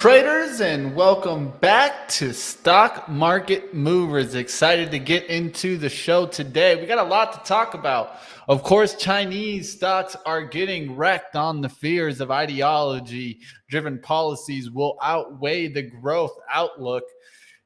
Traders, and welcome back to Stock Market Movers. Excited to get into the show today. We got a lot to talk about. Of course, Chinese stocks are getting wrecked on the fears of ideology-driven policies will outweigh the growth outlook.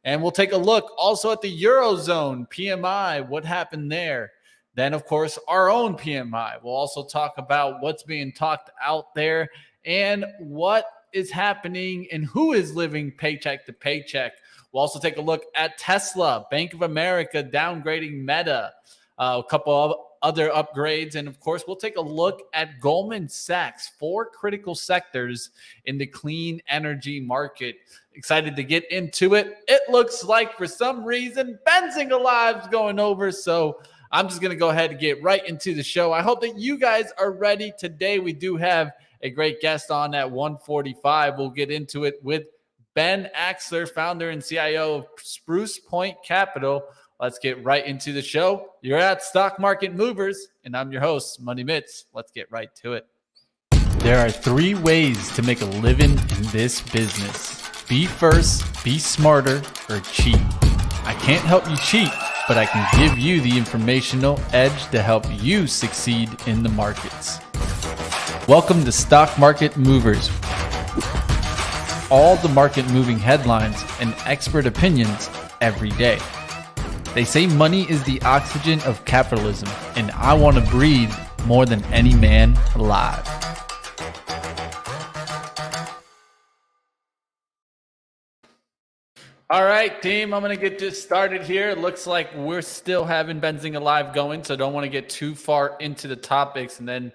And we'll take a look also at the Eurozone PMI, what happened there. Then, of course, our own PMI. We'll also talk about what's being talked out there and what is happening and who is living paycheck to paycheck. We'll also take a look at Tesla, Bank of America downgrading Meta, a couple of other upgrades. And of course, we'll take a look at Goldman Sachs, 4 critical sectors in the clean energy market. Excited to get into it. It looks like for some reason, Benzinga Live's going over. So I'm just going to go ahead and get right into the show. I hope that you guys are ready. Today, we do have a great guest on at 1:45. We'll get into it with Ben Axler, founder and CIO of Spruce Point Capital. Let's get right into the show. You're at Stock Market Movers, and I'm your host, Money Mitch. Let's get right to it. There are 3 ways to make a living in this business. Be first, be smarter, or cheat. I can't help you cheat, but I can give you the informational edge to help you succeed in the markets. Welcome to Stock Market Movers. All the market moving headlines and expert opinions every day. They say money is the oxygen of capitalism, and I want to breathe more than any man alive. All right, team, I'm going to get this started here. It looks like we're still having Benzinga Live going, so don't want to get too far into the topics and then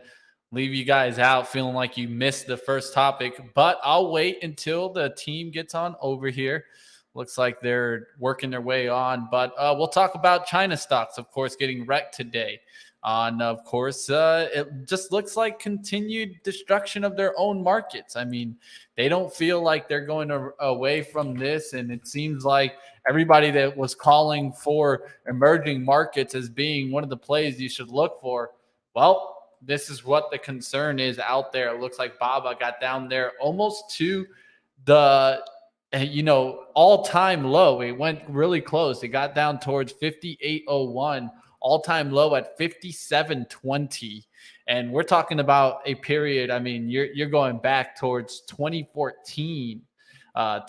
leave you guys out feeling like you missed the first topic, but I'll wait until the team gets on over here. Looks like they're working their way on, but we'll talk about China stocks, of course, getting wrecked today. Of course, it just looks like continued destruction of their own markets. I mean, they don't feel like they're going away from this, and it seems like everybody that was calling for emerging markets as being one of the plays you should look for, well, this is what the concern is out there. It looks like Baba got down there almost to the, all-time low. It went really close. It got down towards 58.01, all-time low at 57.20. And we're talking about a period, I mean, you're going back towards 2014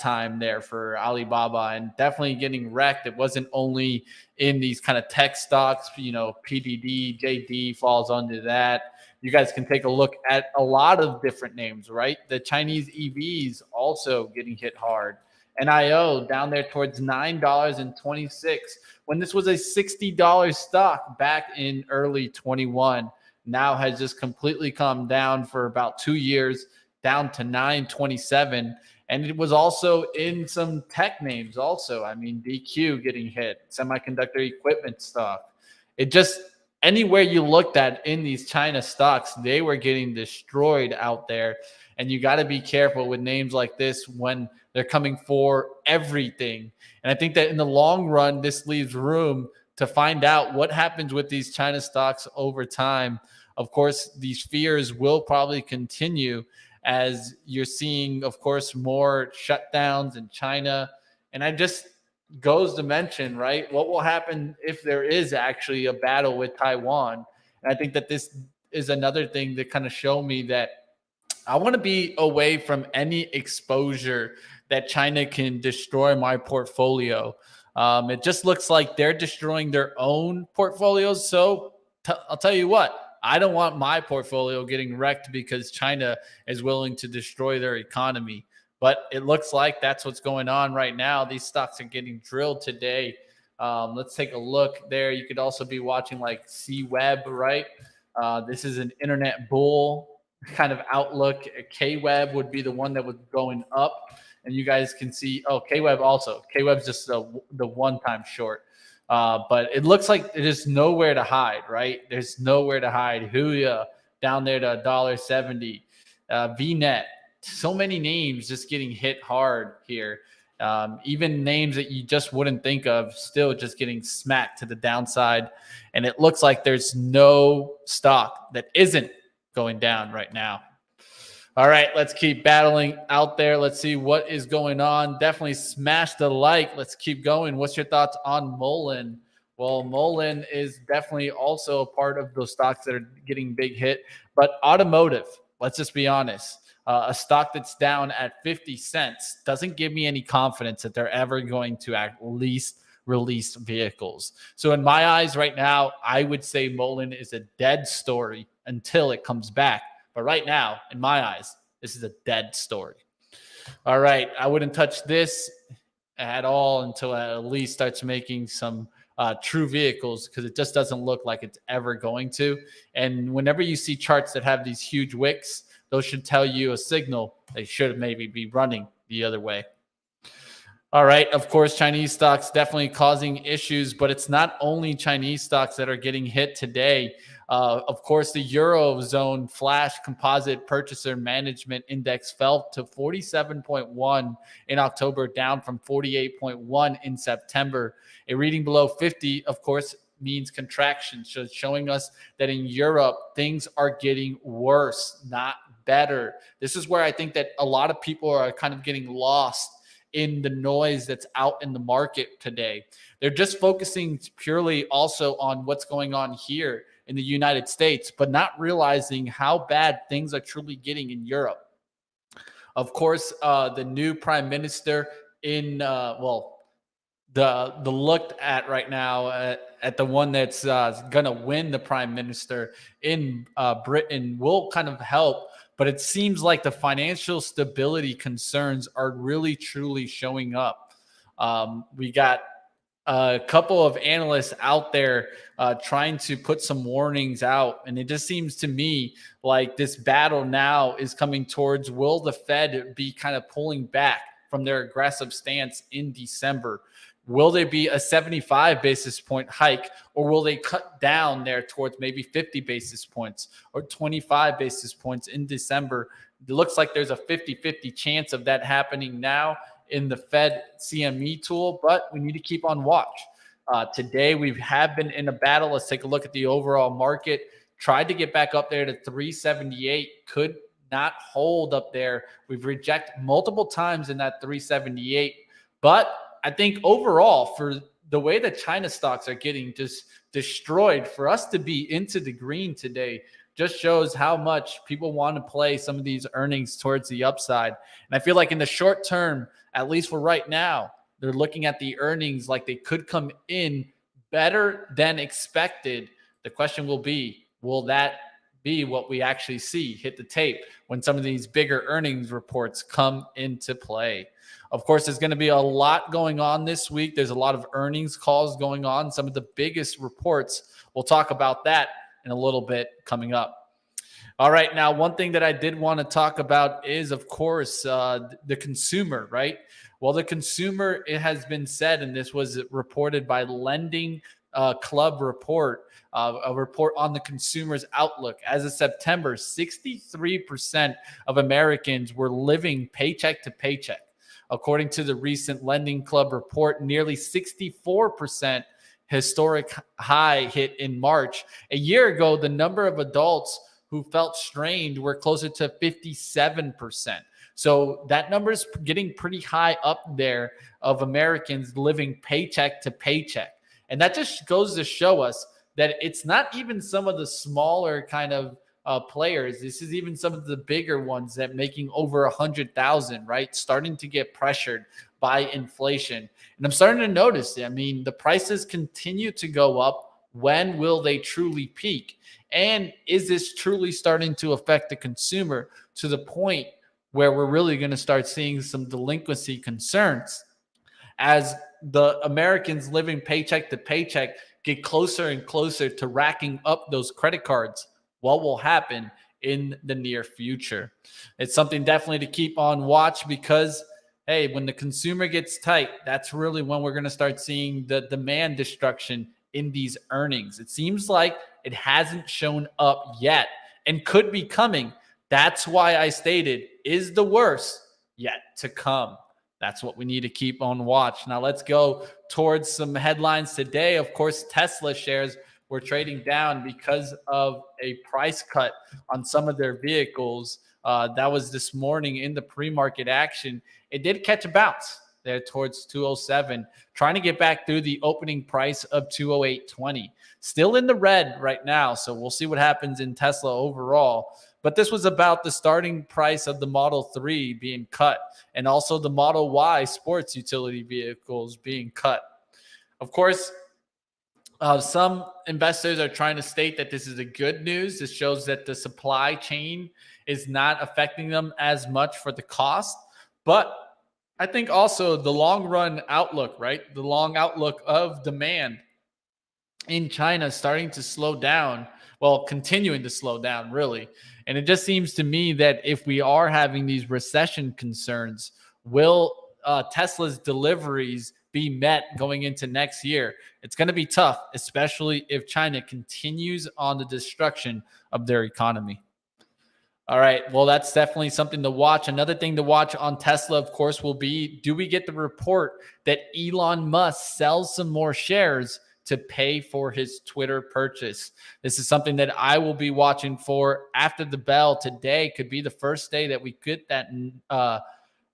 time there for Alibaba, and definitely getting wrecked. It wasn't only in these kind of tech stocks, PDD, JD falls under that. You guys can take a look at a lot of different names, right? The Chinese EVs also getting hit hard. NIO down there towards $9.26 when this was a $60 stock back in early 21. Now has just completely come down for about 2 years, down to $9.27. And it was also in some tech names also. I mean, DQ getting hit, semiconductor equipment stock. It just, anywhere you looked at in these China stocks, they were getting destroyed out there. And you got to be careful with names like this when they're coming for everything. And I think that in the long run, this leaves room to find out what happens with these China stocks over time. Of course, these fears will probably continue as you're seeing, of course, more shutdowns in China. And I just goes to mention, right, what will happen if there is actually a battle with Taiwan? And I think that this is another thing that kind of show me that I want to be away from any exposure that China can destroy my portfolio. It just looks like they're destroying their own portfolios. So I'll tell you what, I don't want my portfolio getting wrecked because China is willing to destroy their economy. But it looks like that's what's going on right now. These stocks are getting drilled today. Let's take a look there. You could also be watching like C-Web, right? This is an internet bull kind of outlook. K-Web would be the one that was going up. And you guys can see, K-Web also. K-Web's just the one-time short. But it looks like there's nowhere to hide, right? There's nowhere to hide. Huya down there to $1.70. VNet, so many names just getting hit hard here. Even names that you just wouldn't think of still just getting smacked to the downside. And it looks like there's no stock that isn't going down right now. All right, let's keep battling out there. Let's see what is going on. Definitely smash the like. Let's keep going. What's your thoughts on Mullen? Well, Mullen is definitely also a part of those stocks that are getting big hit. But automotive, let's just be honest. A stock that's down at 50 cents doesn't give me any confidence that they're ever going to at least release vehicles. So in my eyes right now, I would say Mullen is a dead story until it comes back. But right now, in my eyes, this is a dead story. All right. I wouldn't touch this at all until it at least starts making some true vehicles, because it just doesn't look like it's ever going to. And whenever you see charts that have these huge wicks, those should tell you a signal they should maybe be running the other way. All right. Of course, Chinese stocks definitely causing issues, but it's not only Chinese stocks that are getting hit today. Of course, the Eurozone Flash Composite Purchaser Management Index fell to 47.1 in October, down from 48.1 in September. A reading below 50, of course, means contraction, so showing us that in Europe, things are getting worse, not better. This is where I think that a lot of people are kind of getting lost in the noise that's out in the market today. They're just focusing purely also on what's going on here in the United States, but not realizing how bad things are truly getting in Europe. Of course, the new prime minister in, the looked at right now at the one that's going to win the prime minister in Britain will kind of help. But it seems like the financial stability concerns are really, truly showing up. We got a couple of analysts out there trying to put some warnings out. And it just seems to me like this battle now is coming towards, will the Fed be kind of pulling back from their aggressive stance in December? Will there be a 75 basis point hike, or will they cut down there towards maybe 50 basis points or 25 basis points in December? It looks like there's a 50-50 chance of that happening now in the Fed CME tool, but we need to keep on watch. Today, we have been in a battle. Let's take a look at the overall market. Tried to get back up there to 378, could not hold up there. We've rejected multiple times in that 378, but I think overall, for the way that China stocks are getting just destroyed, for us to be into the green today just shows how much people want to play some of these earnings towards the upside. And I feel like in the short term, at least for right now, they're looking at the earnings like they could come in better than expected. The question will be, will that be what we actually see hit the tape when some of these bigger earnings reports come into play? Of course, there's going to be a lot going on this week. There's a lot of earnings calls going on, some of the biggest reports. We'll talk about that in a little bit coming up. All right. Now, one thing that I did want to talk about is, of course, the consumer, right? Well, the consumer, it has been said, and this was reported by Lending Club report, a report on the consumer's outlook. As of September, 63% of Americans were living paycheck to paycheck. According to the recent Lending Club report, nearly 64%, historic high, hit in March. A year ago, the number of adults who felt strained were closer to 57%. So that number is getting pretty high up there of Americans living paycheck to paycheck. And that just goes to show us that it's not even some of the smaller kind of players. This is even some of the bigger ones that making over 100,000, right? Starting to get pressured by inflation. And I'm starting to notice, I mean, the prices continue to go up. When will they truly peak? And is this truly starting to affect the consumer to the point where we're really going to start seeing some delinquency concerns as the Americans living paycheck to paycheck get closer and closer to racking up those credit cards? What will happen in the near future? It's something definitely to keep on watch, because, hey, when the consumer gets tight, that's really when we're going to start seeing the demand destruction in these earnings. It seems like it hasn't shown up yet and could be coming. That's why I stated, is the worst yet to come? That's what we need to keep on watch. Now let's go towards some headlines today. Of course, Tesla shares were trading down because of a price cut on some of their vehicles. That was this morning in the pre-market action. It did catch a bounce there towards 207, trying to get back through the opening price of 208.20. Still in the red right now, so we'll see what happens in Tesla overall. But this was about the starting price of the Model 3 being cut, and also the Model Y sports utility vehicles being cut. Of course, some investors are trying to state that this is a good news. This shows that the supply chain is not affecting them as much for the cost. But I think also the long run outlook, right? The long outlook of demand in China starting to slow down, well, continuing to slow down, really. And it just seems to me that if we are having these recession concerns, will Tesla's deliveries be met going into next year? It's going to be tough, especially if China continues on the destruction of their economy. All right. Well, that's definitely something to watch. Another thing to watch on Tesla, of course, will be, do we get the report that Elon Musk sells some more shares to pay for his Twitter purchase? This is something that I will be watching for after the bell today. Could be the first day that we get that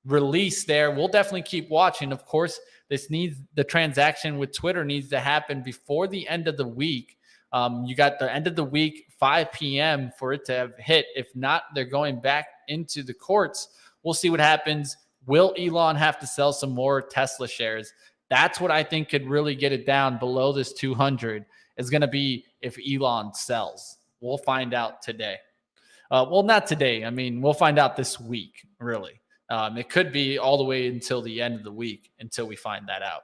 release there. We'll definitely keep watching. Of course, the transaction with Twitter needs to happen before the end of the week. You got the end of the week, 5 p.m. for it to have hit. If not, they're going back into the courts. We'll see what happens. Will Elon have to sell some more Tesla shares? That's what I think could really get it down below this 200, is going to be if Elon sells. We'll find out today. Well, not today. I mean, we'll find out this week, really. It could be all the way until the end of the week until we find that out.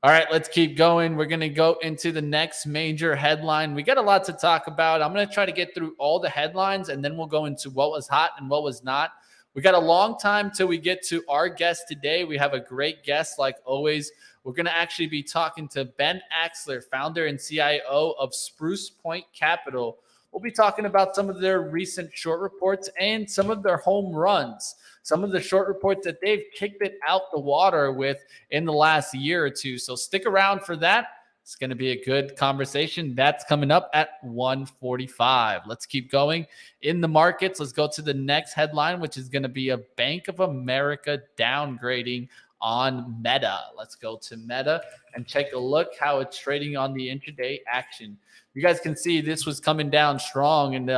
All right, let's keep going. We're going to go into the next major headline. We got a lot to talk about. I'm going to try to get through all the headlines, and then we'll go into what was hot and what was not. We got a long time till we get to our guest today. We have a great guest, like always. We're going to actually be talking to Ben Axler, founder and CIO of Spruce Point Capital. We'll be talking about some of their recent short reports and some of their home runs, some of the short reports that they've kicked it out the water with in the last year or two. So stick around for that. It's going to be a good conversation. That's coming up at 1:45. Let's keep going in the markets. Let's go to the next headline, which is going to be a Bank of America downgrading on Meta. Let's go to Meta and take a look how it's trading on the intraday action. You guys can see this was coming down strong, and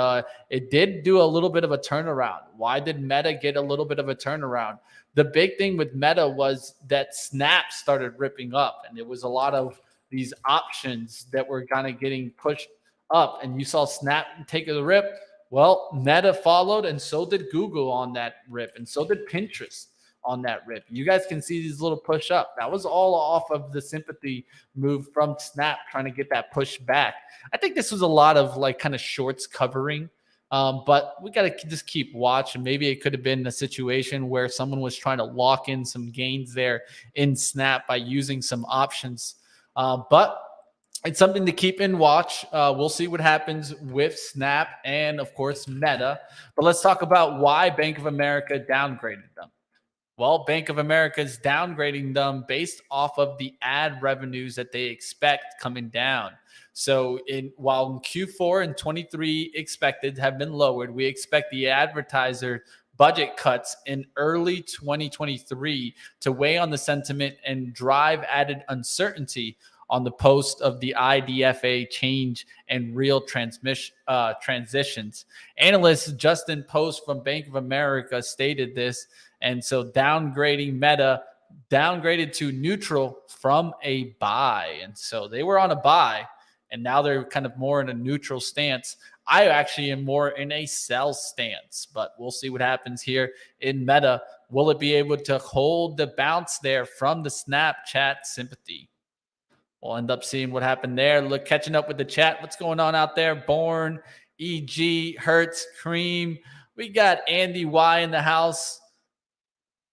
it did do a little bit of a turnaround. Why did Meta get a little bit of a turnaround? The big thing with Meta was that Snap started ripping up, and it was a lot of these options that were kind of getting pushed up, and you saw Snap take the rip. Well, Meta followed, and so did Google on that rip, and so did Pinterest on that rip. You guys can see these little push up. That was all off of the sympathy move from Snap trying to get that push back. I think this was a lot of like kind of shorts covering, but we got to just keep watching. Maybe it could have been a situation where someone was trying to lock in some gains there in Snap by using some options. But it's something to keep in watch. We'll see what happens with Snap and, of course, Meta. But let's talk about why Bank of America downgraded them. Well, Bank of America is downgrading them based off of the ad revenues that they expect coming down. So while in Q4 and 23 expected have been lowered, we expect the advertiser budget cuts in early 2023 to weigh on the sentiment and drive added uncertainty on the post of the IDFA change and real transitions. Analyst Justin Post from Bank of America stated this. And so downgrading Meta, downgraded to neutral from a buy. And so they were on a buy, and now they're kind of more in a neutral stance. I actually am more in a sell stance, but we'll see what happens here in Meta. Will it be able to hold the bounce there from the Snapchat sympathy? We'll end up seeing what happened there. Look, catching up with the chat. What's going on out there? Born, EG, Hertz, Cream. We got Andy Y in the house.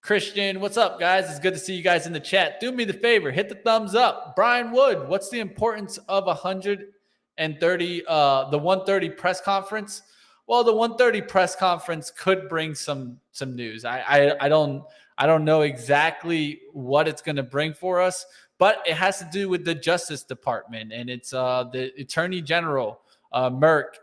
Christian, what's up, guys? It's good to see you guys in the chat. Do me the favor, hit the thumbs up. Brian Wood, what's the importance of 130, the 130 press conference? Well, the 130 press conference could bring some news. I don't know exactly what it's going to bring for us, but it has to do with the Justice Department, and it's the Attorney General Merck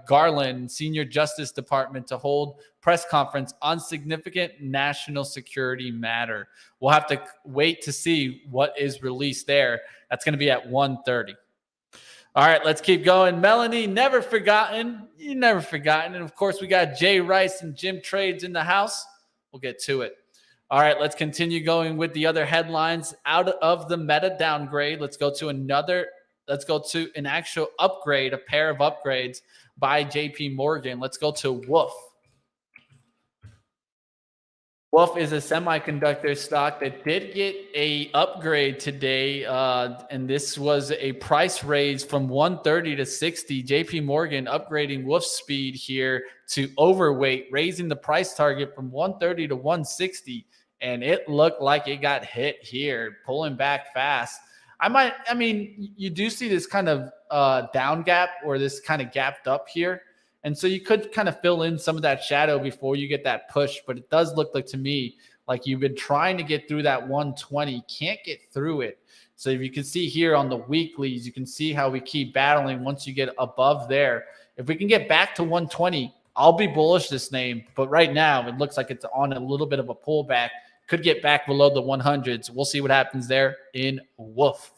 Garland, Senior Justice Department, to hold press conference on significant national security matter. We'll have to wait to see what is released there. That's going to be at 1:30. All right, let's keep going. Melanie, never forgotten. You never forgotten. And of course, we got Jay Rice and Jim Trades in the house. We'll get to it. All right, let's continue going with the other headlines. Out of the meta downgrade, let's go to an actual upgrade, a pair of upgrades by JP Morgan. Let's go to Wolf. Wolf is a semiconductor stock that did get a upgrade today, and this was a price raise from 130 to 60. JP Morgan upgrading Wolf's speed here to overweight, raising the price target from 130 to 160, and it looked like it got hit here, pulling back fast. You do see this kind of down gap, or this kind of gapped up here. And so you could kind of fill in some of that shadow before you get that push. But it does look like to me like you've been trying to get through that 120, can't get through it. So if you can see here on the weeklies, you can see how we keep battling once you get above there. If we can get back to 120, I'll be bullish this name. But right now, it looks like it's on a little bit of a pullback. Could get back below the 100s. We'll see what happens there in Wolf.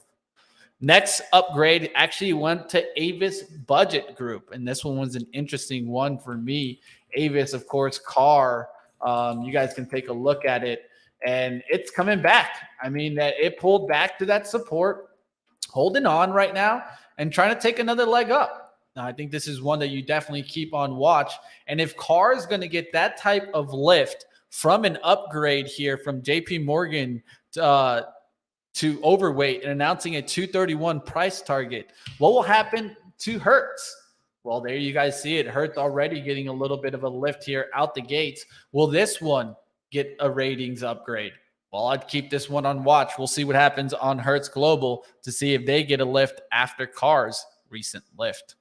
Next upgrade actually went to Avis Budget Group, and this one was an interesting one for me. Avis, of course, car. You guys can take a look at it, and it's coming back. I mean, that it pulled back to that support, holding on right now, and trying to take another leg up. Now, I think this is one that you definitely keep on watch. And if car is going to get that type of lift from an upgrade here from JP Morgan to overweight and announcing a 231 price target, what will happen to Hertz? Well, there you guys see it. Hertz already getting a little bit of a lift here out the gates. Will this one get a ratings upgrade? Well, I'd keep this one on watch. We'll see what happens on Hertz Global to see if they get a lift after Car's recent lift.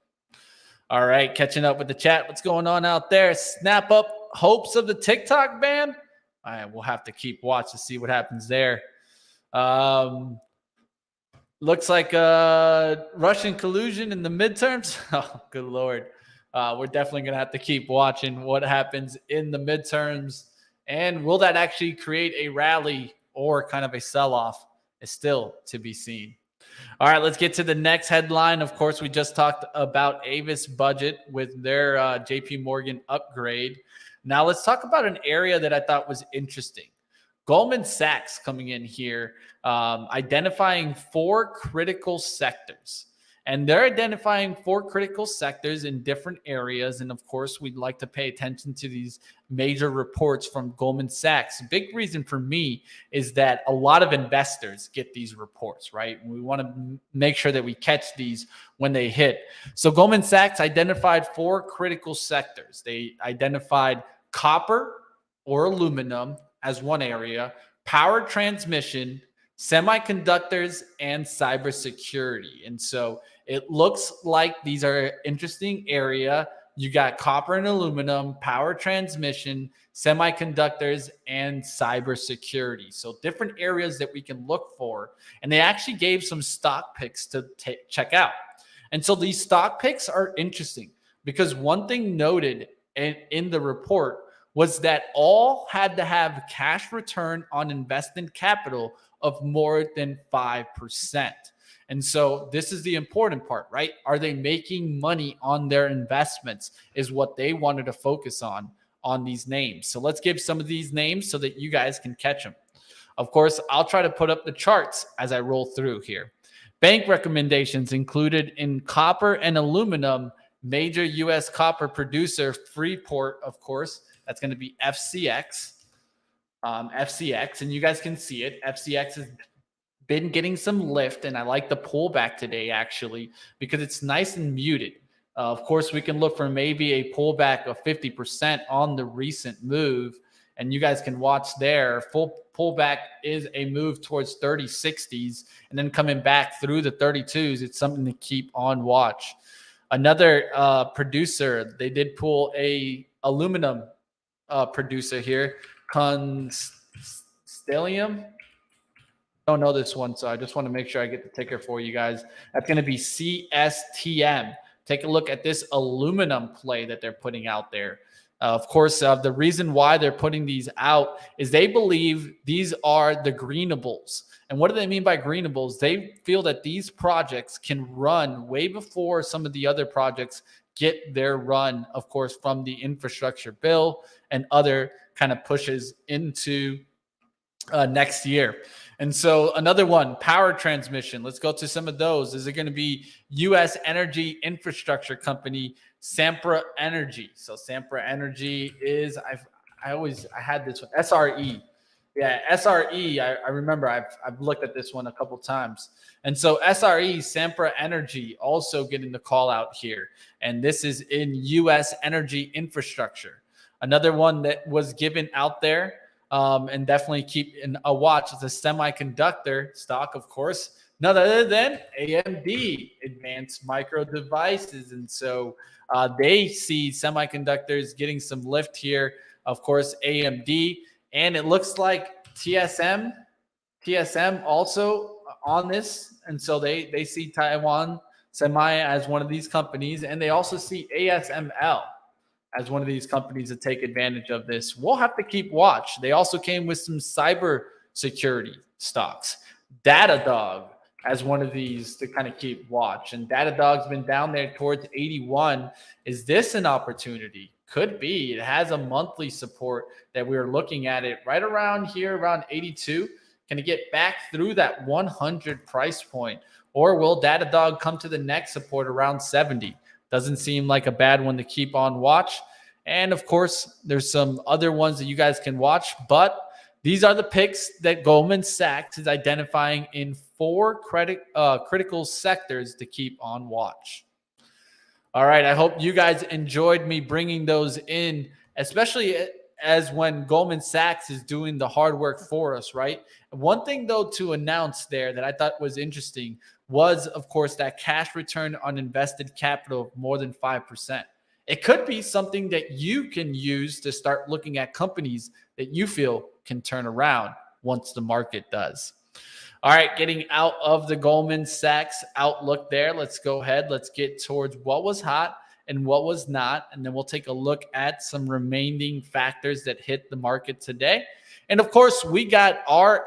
All right, catching up with the chat. What's going on out there? Snap up hopes of the TikTok ban? All right, we'll have to keep watch to see what happens there. Looks like Russian collusion in the midterms. Oh, good Lord. We're definitely going to have to keep watching what happens in the midterms. And will that actually create a rally or kind of a sell-off is still to be seen. All right, let's get to the next headline. Of course, we just talked about Avis Budget with their JP Morgan upgrade. Now let's talk about an area that I thought was interesting. Goldman Sachs coming in here, identifying 4 critical sectors. And they're identifying 4 critical sectors in different areas. And of course, we'd like to pay attention to these major reports from Goldman Sachs. Big reason for me is that a lot of investors get these reports, right? We want to make sure that we catch these when they hit. So Goldman Sachs identified 4 critical sectors. They identified copper or aluminum as one area, power transmission, semiconductors, and cybersecurity. And so it looks like these are interesting area. You got copper and aluminum, power transmission, semiconductors, and cybersecurity. So different areas that we can look for. And they actually gave some stock picks to check out. And so these stock picks are interesting because one thing noted in the report was that all had to have cash return on invested capital of more than 5%. And so this is the important part, right? Are they making money on their investments is what they wanted to focus on these names. So let's give some of these names so that you guys can catch them. Of course, I'll try to put up the charts as I roll through here. Bank recommendations included in copper and aluminum, major U.S. copper producer Freeport, of course. That's going to be FCX. FCX, and you guys can see it. FCX has been getting some lift, and I like the pullback today, actually, because it's nice and muted. Of course, we can look for maybe a pullback of 50% on the recent move, and you guys can watch there. Full pullback is a move towards 3060s, and then coming back through the 32s. It's something to keep on watch. Another producer, they did pull a aluminum producer here, Constellium. Don't know this one, so I just want to make sure I get the ticker for you guys. That's going to be CSTM. Take a look at this aluminum play that they're putting out there. Of course, the reason why they're putting these out is they believe these are the greenables. And what do they mean by greenables? They feel that these projects can run way before some of the other projects get their run, of course, from the infrastructure bill and other kind of pushes into next year. And so another one, power transmission. Let's go to some of those. Is it going to be U.S. energy infrastructure company, Sempra Energy? So Sempra Energy is, I had this one, SRE. Yeah, SRE. I remember I've looked at this one a couple times. And so SRE, Sempra Energy, also getting the call out here. And this is in U.S. energy infrastructure. Another one that was given out there, and definitely keep in a watch. It's a semiconductor stock, of course, none other than AMD, Advanced Micro Devices. And so they see semiconductors getting some lift here, of course, AMD. And it looks like TSM also on this. And so they see Taiwan Semi as one of these companies, and they also see ASML as one of these companies to take advantage of this. We'll have to keep watch. They also came with some cyber security stocks. Datadog as one of these to kind of keep watch. And Datadog's been down there towards 81. Is this an opportunity? Could be. It has a monthly support that we were looking at it right around here, around 82. Can it get back through that 100 price point? Or will Datadog come to the next support around 70? Doesn't seem like a bad one to keep on watch. And of course, there's some other ones that you guys can watch, but these are the picks that Goldman Sachs is identifying in 4 critical sectors to keep on watch. All right, I hope you guys enjoyed me bringing those in, especially as when Goldman Sachs is doing the hard work for us, right? One thing, though, to announce there that I thought was interesting was, of course, that cash return on invested capital of more than 5%. It could be something that you can use to start looking at companies that you feel can turn around once the market does. All right, getting out of the Goldman Sachs outlook there, let's go ahead. Let's get towards what was hot and what was not, and then we'll take a look at some remaining factors that hit the market today. And of course, we got our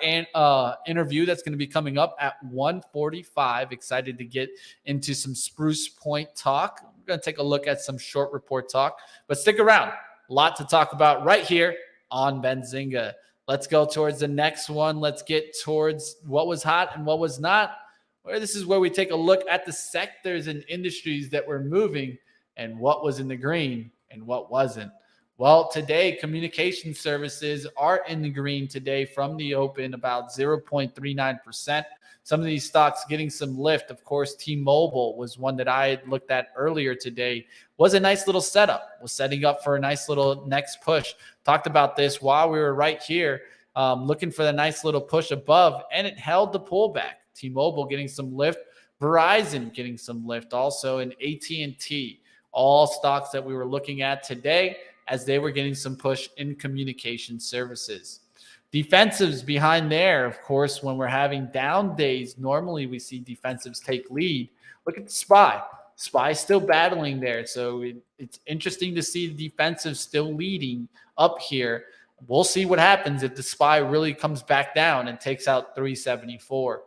interview that's going to be coming up at 1:45. Excited to get into some Spruce Point talk. We're going to take a look at some short report talk, but stick around. A lot to talk about right here on Benzinga. Let's go towards the next one. Let's get towards what was hot and what was not. This is where we take a look at the sectors and industries that were moving and what was in the green and what wasn't. Well, today, communication services are in the green today from the open, about 0.39%. Some of these stocks getting some lift. Of course, T-Mobile was one that I had looked at earlier today. Was a nice little setup. Was setting up for a nice little next push. Talked about this while we were right here, looking for the nice little push above, and it held the pullback. T-Mobile getting some lift. Verizon getting some lift also, and AT&T. All stocks that we were looking at today as they were getting some push in communication services. Defensives behind there, of course, when we're having down days, normally we see defensives take lead. Look at the SPY. SPY still battling there. So it's interesting to see the defensive still leading up here. We'll see what happens if the SPY really comes back down and takes out 374.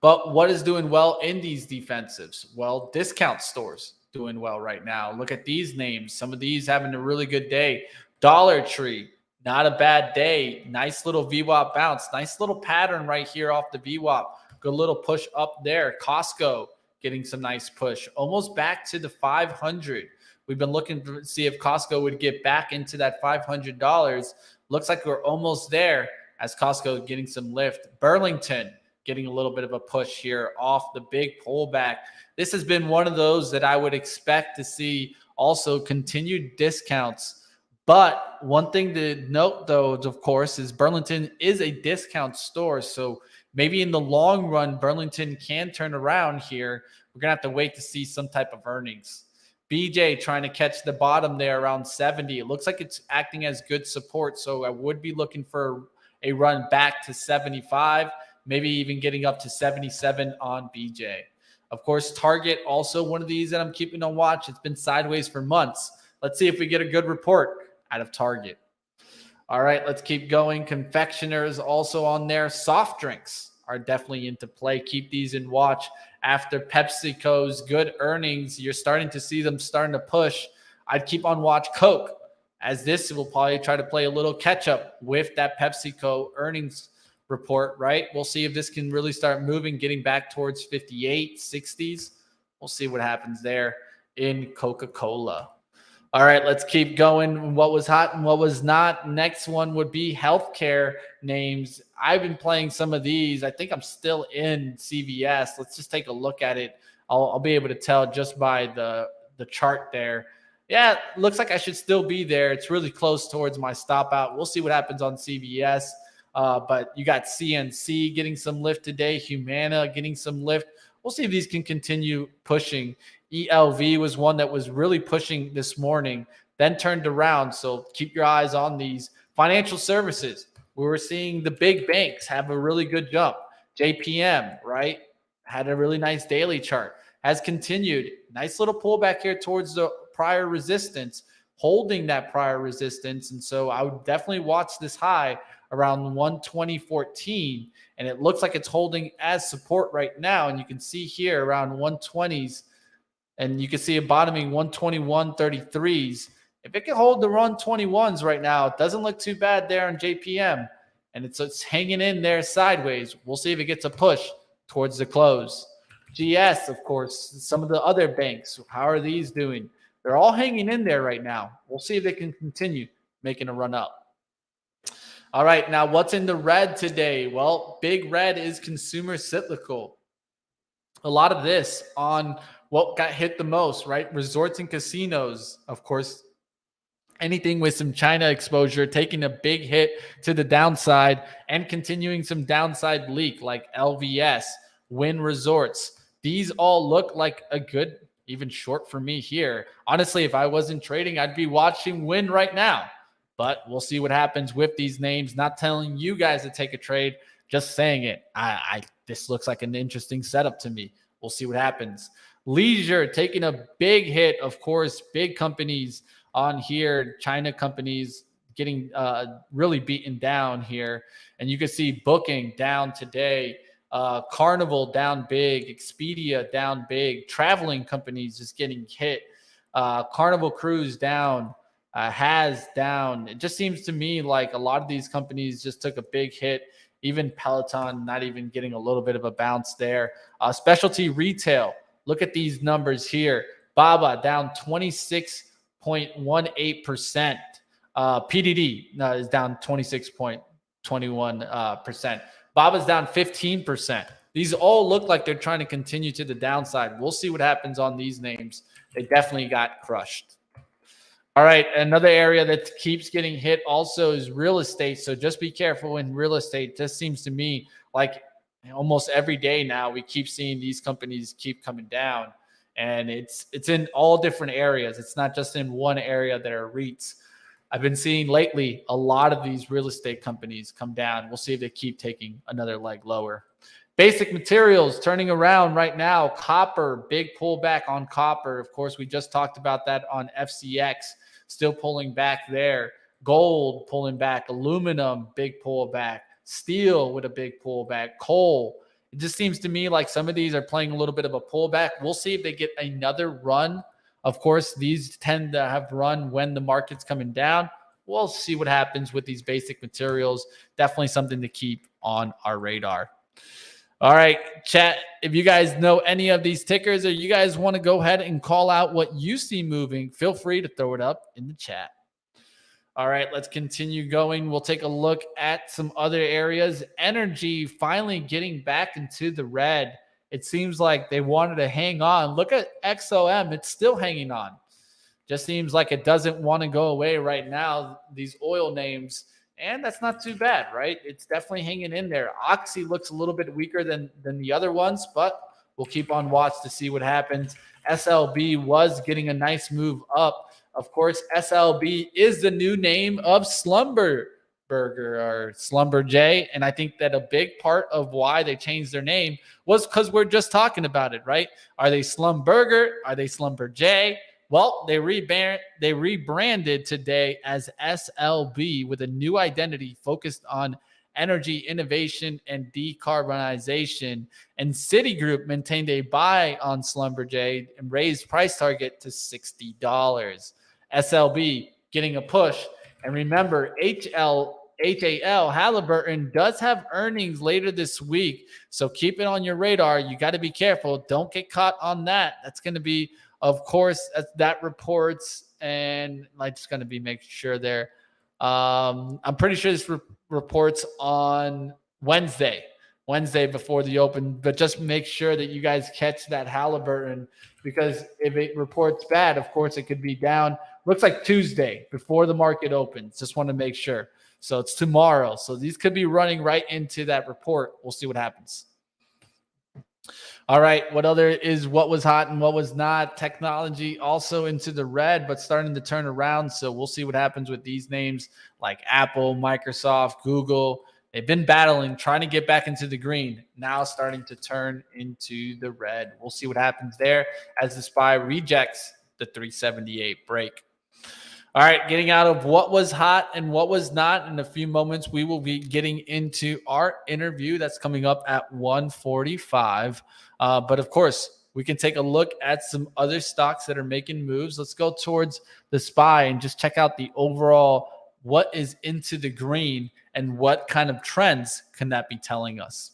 But what is doing well in these defensives? Well, discount stores doing well right now. Look at these names. Some of these having a really good day. Dollar Tree, not a bad day. Nice little VWAP bounce. Nice little pattern right here off the VWAP. Good little push up there. Costco getting some nice push. Almost back to the 500. We've been looking to see if Costco would get back into that $500. Looks like we're almost there as Costco getting some lift. Burlington getting a little bit of a push here off the big pullback. This has been one of those that I would expect to see also continued discounts. But one thing to note, though, of course, is Burlington is a discount store. So maybe in the long run, Burlington can turn around here. We're going to have to wait to see some type of earnings. BJ trying to catch the bottom there around 70. It looks like it's acting as good support. So I would be looking for a run back to 75. Maybe even getting up to 77 on BJ. Of course, Target, also one of these that I'm keeping on watch. It's been sideways for months. Let's see if we get a good report out of Target. All right, let's keep going. Confectioners also on there. Soft drinks are definitely into play. Keep these in watch. After PepsiCo's good earnings, you're starting to see them starting to push. I'd keep on watch Coke, as this will probably try to play a little catch up with that PepsiCo earnings report, right? We'll see if this can really start moving, getting back towards 58, 60s. We'll see what happens there in Coca-Cola. All right, let's keep going. What was hot and what was not. Next one would be healthcare names. I've been playing some of these. I think I'm still in CVS. Let's just take a look at it. I'll be able to tell just by the chart there. Yeah, looks like I should still be there. It's really close towards my stop out. We'll see what happens on CVS. But you got CNC getting some lift today. Humana getting some lift. We'll see if these can continue pushing. ELV was one that was really pushing this morning, then turned around. So keep your eyes on these. Financial services, we were seeing the big banks have a really good jump. JPM, right, had a really nice daily chart, has continued. Nice little pullback here towards the prior resistance, holding that prior resistance. And so I would definitely watch this high around 120.14. And it looks like it's holding as support right now. And you can see here around 120s. And you can see it bottoming 121.33s. If it can hold the 121s right now, it doesn't look too bad there on JPM. And it's hanging in there sideways. We'll see if it gets a push towards the close. GS, of course, some of the other banks, how are these doing? They're all hanging in there right now. We'll see if they can continue making a run up. All right, now what's in the red today? Well, big red is consumer cyclical. A lot of this on what got hit the most, right? Resorts and casinos, of course, anything with some China exposure, taking a big hit to the downside and continuing some downside leak like LVS, Wynn Resorts. These all look like a good, even short for me here. Honestly, if I wasn't trading, I'd be watching Wynn right now. But we'll see what happens with these names. Not telling you guys to take a trade, just saying it. This looks like an interesting setup to me. We'll see what happens. Leisure taking a big hit, of course. Big companies on here, China companies getting really beaten down here. And you can see Booking down today. Carnival down big. Expedia down big. Traveling companies just getting hit. Carnival Cruise down. Has down. It just seems to me like a lot of these companies just took a big hit. Even Peloton not even getting a little bit of a bounce there. Specialty retail. Look at these numbers here. Baba down 26.18%. PDD is down 26.21%. Baba's down 15%. These all look like they're trying to continue to the downside. We'll see what happens on these names. They definitely got crushed. All right, another area that keeps getting hit also is real estate. So just be careful in real estate. It just seems to me like almost every day now we keep seeing these companies keep coming down. And it's in all different areas. It's not just in one area that are REITs. I've been seeing lately a lot of these real estate companies come down. We'll see if they keep taking another leg lower. Basic materials turning around right now. Copper, big pullback on copper. Of course, we just talked about that on FCX. Still pulling back there. Gold pulling back. Aluminum, big pullback. Steel with a big pullback. Coal. It just seems to me like some of these are playing a little bit of a pullback. We'll see if they get another run. Of course, these tend to have run when the market's coming down. We'll see what happens with these basic materials. Definitely something to keep on our radar. All right, chat, if you guys know any of these tickers or you guys want to go ahead and call out what you see moving, feel free to throw it up in the chat. All right, let's continue going. We'll take a look at some other areas. Energy finally getting back into the red. It seems like they wanted to hang on. Look at XOM. It's still hanging on. Just seems like it doesn't want to go away right now, these oil names. And that's not too bad, right? It's definitely hanging in there. Oxy looks a little bit weaker than the other ones, but we'll keep on watch to see what happens. SLB was getting a nice move up. Of course, SLB is the new name of Slumber or Slumberjay. And I think that a big part of why they changed their name was because we're just talking about it, right? Are they Slumburger? Are they Slumberjay? Well, they rebranded today as SLB with a new identity focused on energy innovation and decarbonization. And Citigroup maintained a buy on Slumberjay and raised price target to $60. SLB getting a push. And remember, HAL Halliburton does have earnings later this week. So keep it on your radar. You got to be careful. Don't get caught on that. That's going to be, of course, that reports. And I'm just going to be making sure there. I'm pretty sure this reports on Wednesday before the open, but just make sure that you guys catch that Halliburton, because if it reports bad, of course, it could be down. Looks like Tuesday before the market opens. Just want to make sure. So it's tomorrow. So these could be running right into that report. We'll see what happens. All right. What was hot and what was not? Technology also into the red, but starting to turn around. So we'll see what happens with these names like Apple, Microsoft, Google. They've been battling, trying to get back into the green. Now starting to turn into the red. We'll see what happens there as the SPY rejects the 378 break. All right, getting out of what was hot and what was not. In a few moments, we will be getting into our interview that's coming up at 1:45. But of course, we can take a look at some other stocks that are making moves. Let's go towards the SPY and just check out the overall what is into the green and what kind of trends can that be telling us.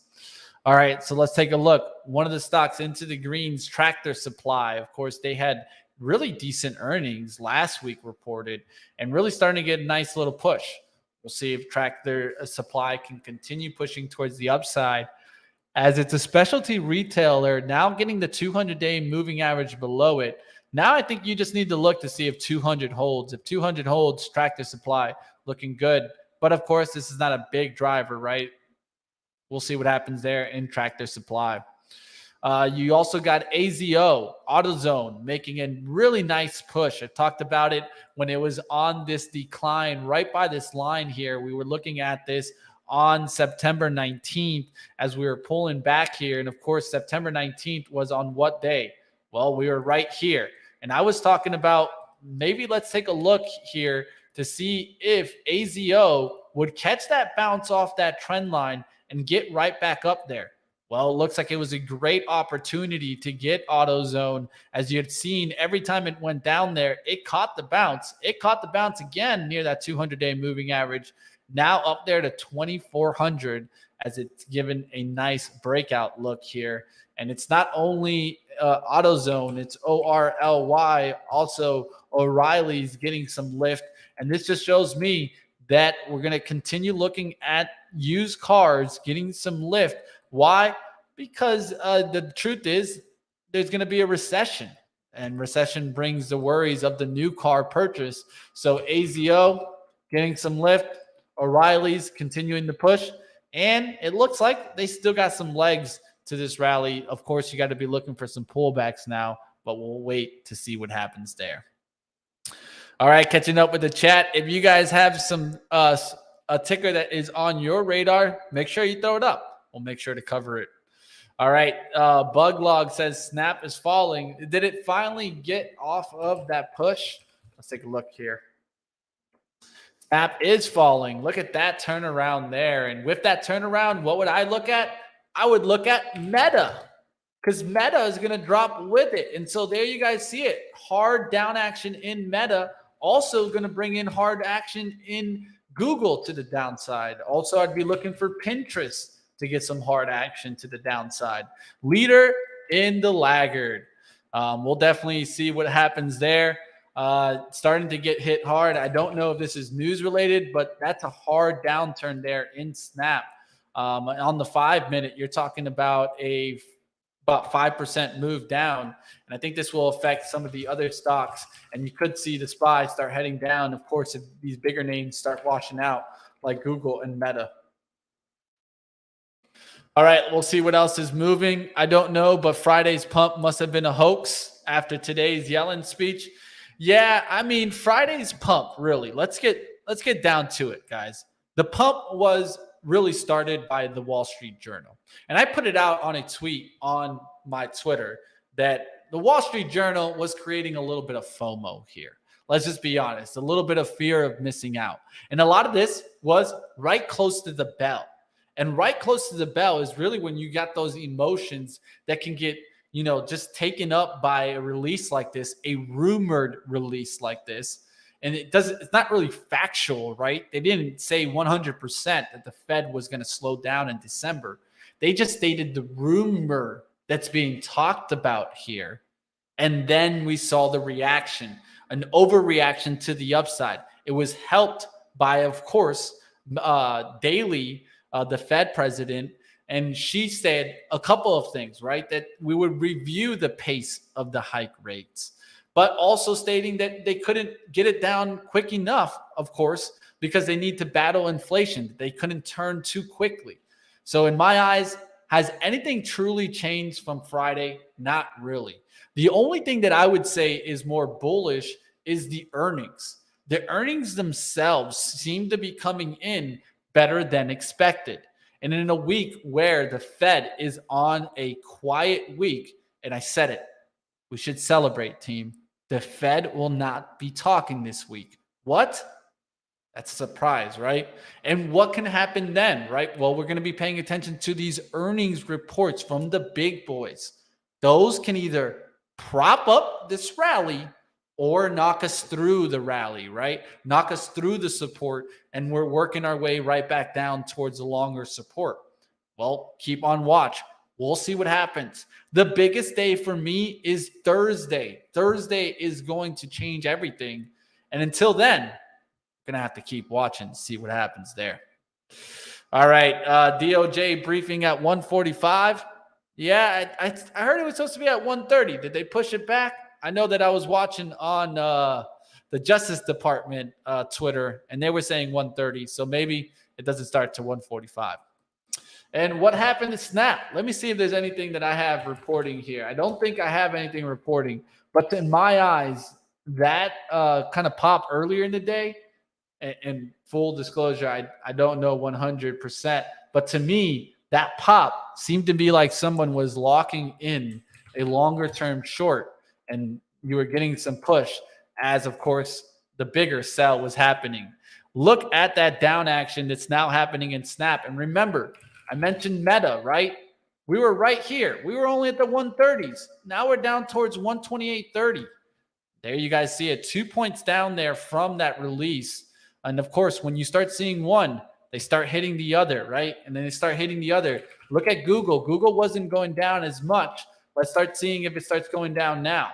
All right, so let's take a look. One of the stocks into the greens, Tractor Supply. Of course, they had really decent earnings last week reported and really starting to get a nice little push. We'll see if Tractor Supply can continue pushing towards the upside, as it's a specialty retailer now getting the 200-day moving average below it. Now I think you just need to look to see if 200 holds. If 200 holds, Tractor Supply looking good. But of course, this is not a big driver, right? We'll see what happens there in Tractor Supply. You also got AZO, AutoZone, making a really nice push. I talked about it when it was on this decline right by this line here. We were looking at this on September 19th as we were pulling back here. And of course, September 19th was on what day? Well, we were right here. And I was talking about maybe let's take a look here to see if AZO would catch that bounce off that trend line and get right back up there. Well, it looks like it was a great opportunity to get AutoZone. As you had seen, every time it went down there, it caught the bounce. It caught the bounce again near that 200-day moving average, now up there to 2,400 as it's given a nice breakout look here. And it's not only AutoZone, it's ORLY, also O'Reilly's getting some lift. And this just shows me that we're going to continue looking at used cars getting some lift. Why? Because the truth is there's going to be a recession, and recession brings the worries of the new car purchase. So AZO getting some lift, O'Reilly's continuing to push, and it looks like they still got some legs to this rally. Of course, you got to be looking for some pullbacks now, but we'll wait to see what happens there. All right, catching up with the chat. If you guys have some a ticker that is on your radar, make sure you throw it up. We'll make sure to cover it. All right. Buglog says Snap is falling. Did it finally get off of that push? Let's take a look here. Snap is falling. Look at that turnaround there. And with that turnaround, what would I look at? I would look at Meta, because Meta is going to drop with it. And so there you guys see it. Hard down action in Meta. Also going to bring in hard action in Google to the downside. Also, I'd be looking for Pinterest to get some hard action to the downside. Leader in the laggard. We'll definitely see what happens there. Starting to get hit hard. I don't know if this is news related, but that's a hard downturn there in Snap. On the 5-minute, you're talking about about 5% move down. And I think this will affect some of the other stocks. And you could see the SPY start heading down, of course, if these bigger names start washing out like Google and Meta. All right, we'll see what else is moving. I don't know, but Friday's pump must have been a hoax after today's Yellen speech. Yeah, I mean, Friday's pump, really. Let's get down to it, guys. The pump was really started by the Wall Street Journal. And I put it out on a tweet on my Twitter that the Wall Street Journal was creating a little bit of FOMO here. Let's just be honest, a little bit of fear of missing out. And a lot of this was right close to the bell. And right close to the bell is really when you got those emotions that can get, just taken up by a release like this, a rumored release like this. And it's not really factual, right? They didn't say 100% that the Fed was going to slow down in December. They just stated the rumor that's being talked about here. And then we saw the reaction, an overreaction to the upside. It was helped by, of course, Daly, the Fed president, and she said a couple of things, right? That we would review the pace of the hike rates, but also stating that they couldn't get it down quick enough, of course, because they need to battle inflation. They couldn't turn too quickly. So in my eyes, has anything truly changed from Friday? Not really. The only thing that I would say is more bullish is the earnings. The earnings themselves seem to be coming in better than expected. And in a week where the Fed is on a quiet week, and I said it, we should celebrate, team. The Fed will not be talking this week. What? That's a surprise, right? And what can happen then, right? Well, we're going to be paying attention to these earnings reports from the big boys. Those can either prop up this rally or knock us through the rally, right? Knock us through the support, and we're working our way right back down towards the longer support. Well, keep on watch. We'll see what happens. The biggest day for me is Thursday. Thursday is going to change everything. And until then, going to have to keep watching, see what happens there. All right. DOJ briefing at 1:45. Yeah, I heard it was supposed to be at 1:30. Did they push it back? I know that I was watching on the Justice Department Twitter, and they were saying 1:30. So maybe it doesn't start to 1:45. And what happened to Snap? Let me see if there's anything that I have reporting here. I don't think I have anything reporting, but in my eyes, that kind of pop earlier in the day. And full disclosure, I don't know 100%, but to me, that pop seemed to be like someone was locking in a longer term short, and you were getting some push as, of course, the bigger sell was happening. Look at that down action that's now happening in Snap. And remember, I mentioned Meta, right? We were right here. We were only at the 130s. Now we're down towards 128.30. There you guys see it. 2 points down there from that release. And of course, when you start seeing one, they start hitting the other, right? And then they start hitting the other. Look at Google. Google wasn't going down as much. Let's start seeing if it starts going down now,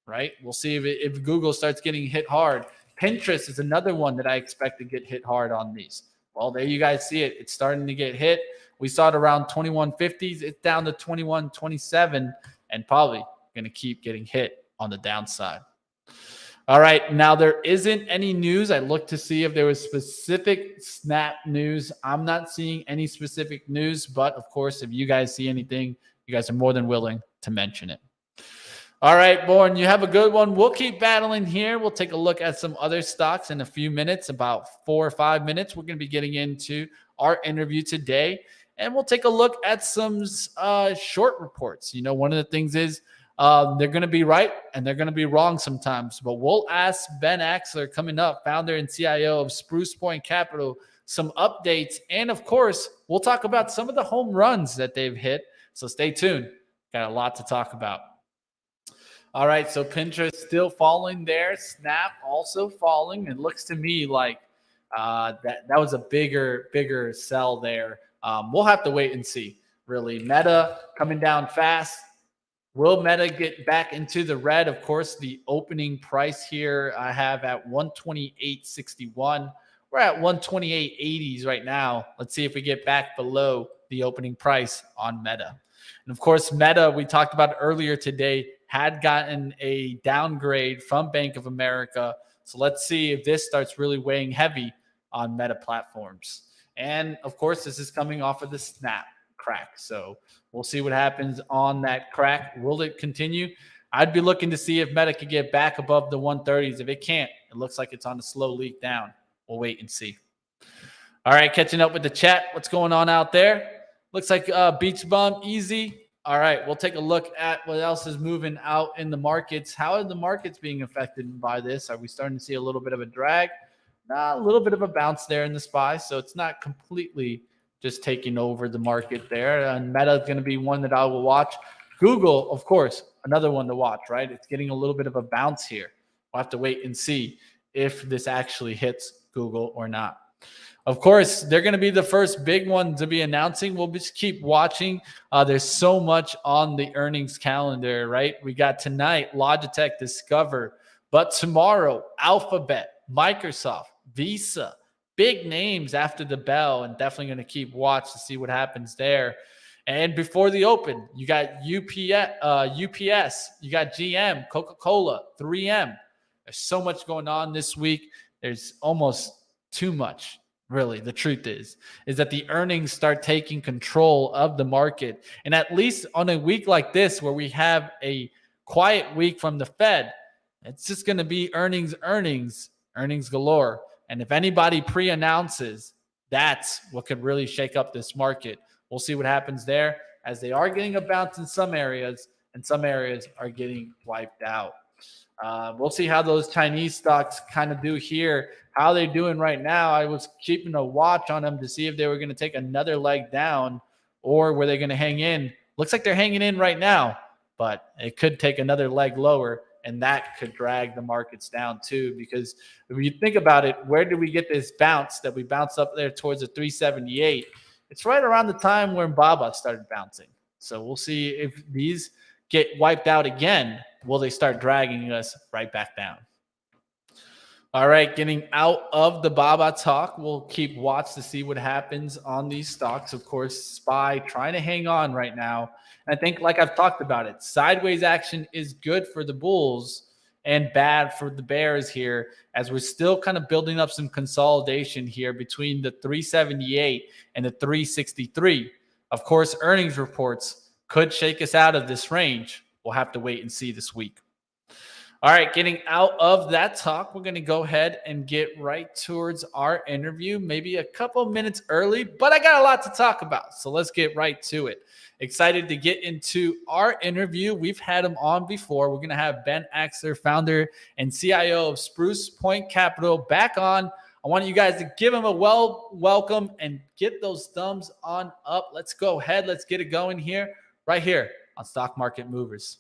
right? We'll see if Google starts getting hit hard. Pinterest is another one that I expect to get hit hard on these. Well, there you guys see it. It's starting to get hit. We saw it around 2150s. It's down to 2127 and probably going to keep getting hit on the downside. All right. Now, there isn't any news. I looked to see if there was specific Snap news. I'm not seeing any specific news, but of course, if you guys see anything, you guys are more than willing to mention it. All right, Born, you have a good one. We'll keep battling here. We'll take a look at some other stocks in a few minutes, about 4 or 5 minutes. We're going to be getting into our interview today, and we'll take a look at some short reports. You know, one of the things is they're going to be right and they're going to be wrong sometimes, but we'll ask Ben Axler, coming up, founder and CIO of Spruce Point Capital, some updates. And of course, we'll talk about some of the home runs that they've hit. So stay tuned. Got a lot to talk about. All right, so Pinterest still falling there. Snap also falling. It looks to me like that was a bigger sell there. We'll have to wait and see, really. Meta coming down fast. Will Meta get back into the red? Of course, the opening price here I have at 128.61. We're at 128.80s right now. Let's see if we get back below the opening price on Meta. And of course, Meta, we talked about earlier today, had gotten a downgrade from Bank of America. So let's see if this starts really weighing heavy on Meta platforms. And of course, this is coming off of the Snap crack. So we'll see what happens on that crack. Will it continue? I'd be looking to see if Meta could get back above the 130s. If it can't, it looks like it's on a slow leak down. We'll wait and see. All right, catching up with the chat. What's going on out there? Looks like Beach Bum easy. All right, we'll take a look at what else is moving out in the markets. How are the markets being affected by this? Are we starting to see a little bit of a drag? A little bit of a bounce there in the SPY, so it's not completely just taking over the market there. And Meta is going to be one that I will watch. Google, of course, another one to watch, right? It's getting a little bit of a bounce here. We'll have to wait and see if this actually hits Google or not. Of course, they're going to be the first big one to be announcing. We'll just keep watching. There's so much on the earnings calendar, right? We got tonight, Logitech, Discover, but tomorrow, Alphabet, Microsoft, Visa, big names after the bell, and definitely going to keep watch to see what happens there. And before the open, you got UPS, you got GM, Coca-Cola, 3M. There's so much going on this week. There's almost too much. Really, the truth is that the earnings start taking control of the market. And at least on a week like this, where we have a quiet week from the Fed, it's just going to be earnings galore. And if anybody pre-announces, that's what could really shake up this market. We'll see what happens there, as they are getting a bounce in some areas, and some areas are getting wiped out. We'll see how those Chinese stocks kind of do here. How they're doing right now, I was keeping a watch on them to see if they were going to take another leg down or were they going to hang in. Looks like they're hanging in right now, but it could take another leg lower, and that could drag the markets down too. Because if you think about it, where did we get this bounce that we bounced up there towards the 378? It's right around the time when Baba started bouncing. So we'll see if these get wiped out again. Will they start dragging us right back down? All right, getting out of the Baba talk, we'll keep watch to see what happens on these stocks. Of course, SPY trying to hang on right now. And I think, like I've talked about it, sideways action is good for the bulls and bad for the bears here, as we're still kind of building up some consolidation here between the 378 and the 363. Of course, earnings reports could shake us out of this range. We'll have to wait and see this week. All right, getting out of that talk, we're going to go ahead and get right towards our interview, maybe a couple minutes early, but I got a lot to talk about, so let's get right to it. Excited to get into our interview. We've had him on before. We're going to have Ben Axler, founder and CIO of Spruce Point Capital, back on. I want you guys to give him a welcome and get those thumbs on up. Let's go ahead. Let's get it going here, right here on Stock Market Movers.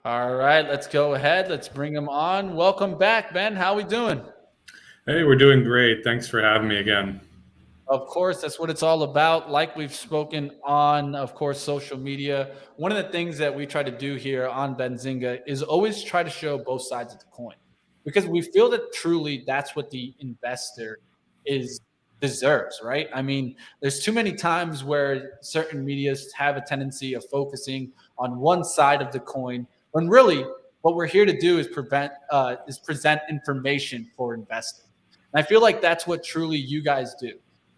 All right, let's go ahead. Let's bring him on. Welcome back, Ben. How we doing? Hey, we're doing great. Thanks for having me again. Of course, that's what it's all about. Like we've spoken on, of course, social media. One of the things that we try to do here on Benzinga is always try to show both sides of the coin, because we feel that truly that's what the investor deserves, right? I mean, there's too many times where certain medias have a tendency of focusing on one side of the coin, when really what we're here to do is present information for investors. And I feel like that's what truly you guys do.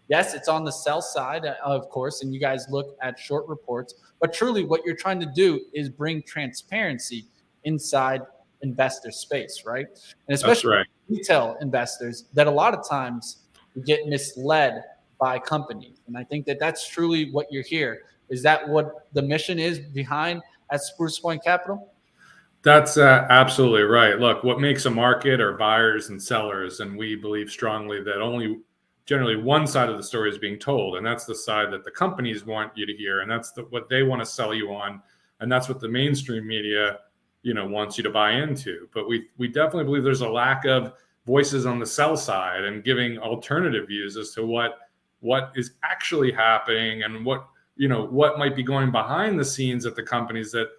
Yes, it's on the sell side, of course, and you guys look at short reports, but truly what you're trying to do is bring transparency inside investor space, right? And especially retail investors that a lot of times get misled by companies. And I think that that's truly what you're here. Is that what the mission is behind at Spruce Point Capital? That's absolutely right. Look, what makes a market are buyers and sellers, and we believe strongly that only generally one side of the story is being told, and that's the side that the companies want you to hear, and that's what they want to sell you on, and that's what the mainstream media, wants you to buy into. But we definitely believe there's a lack of voices on the sell side and giving alternative views as to what is actually happening and what might be going behind the scenes at the companies that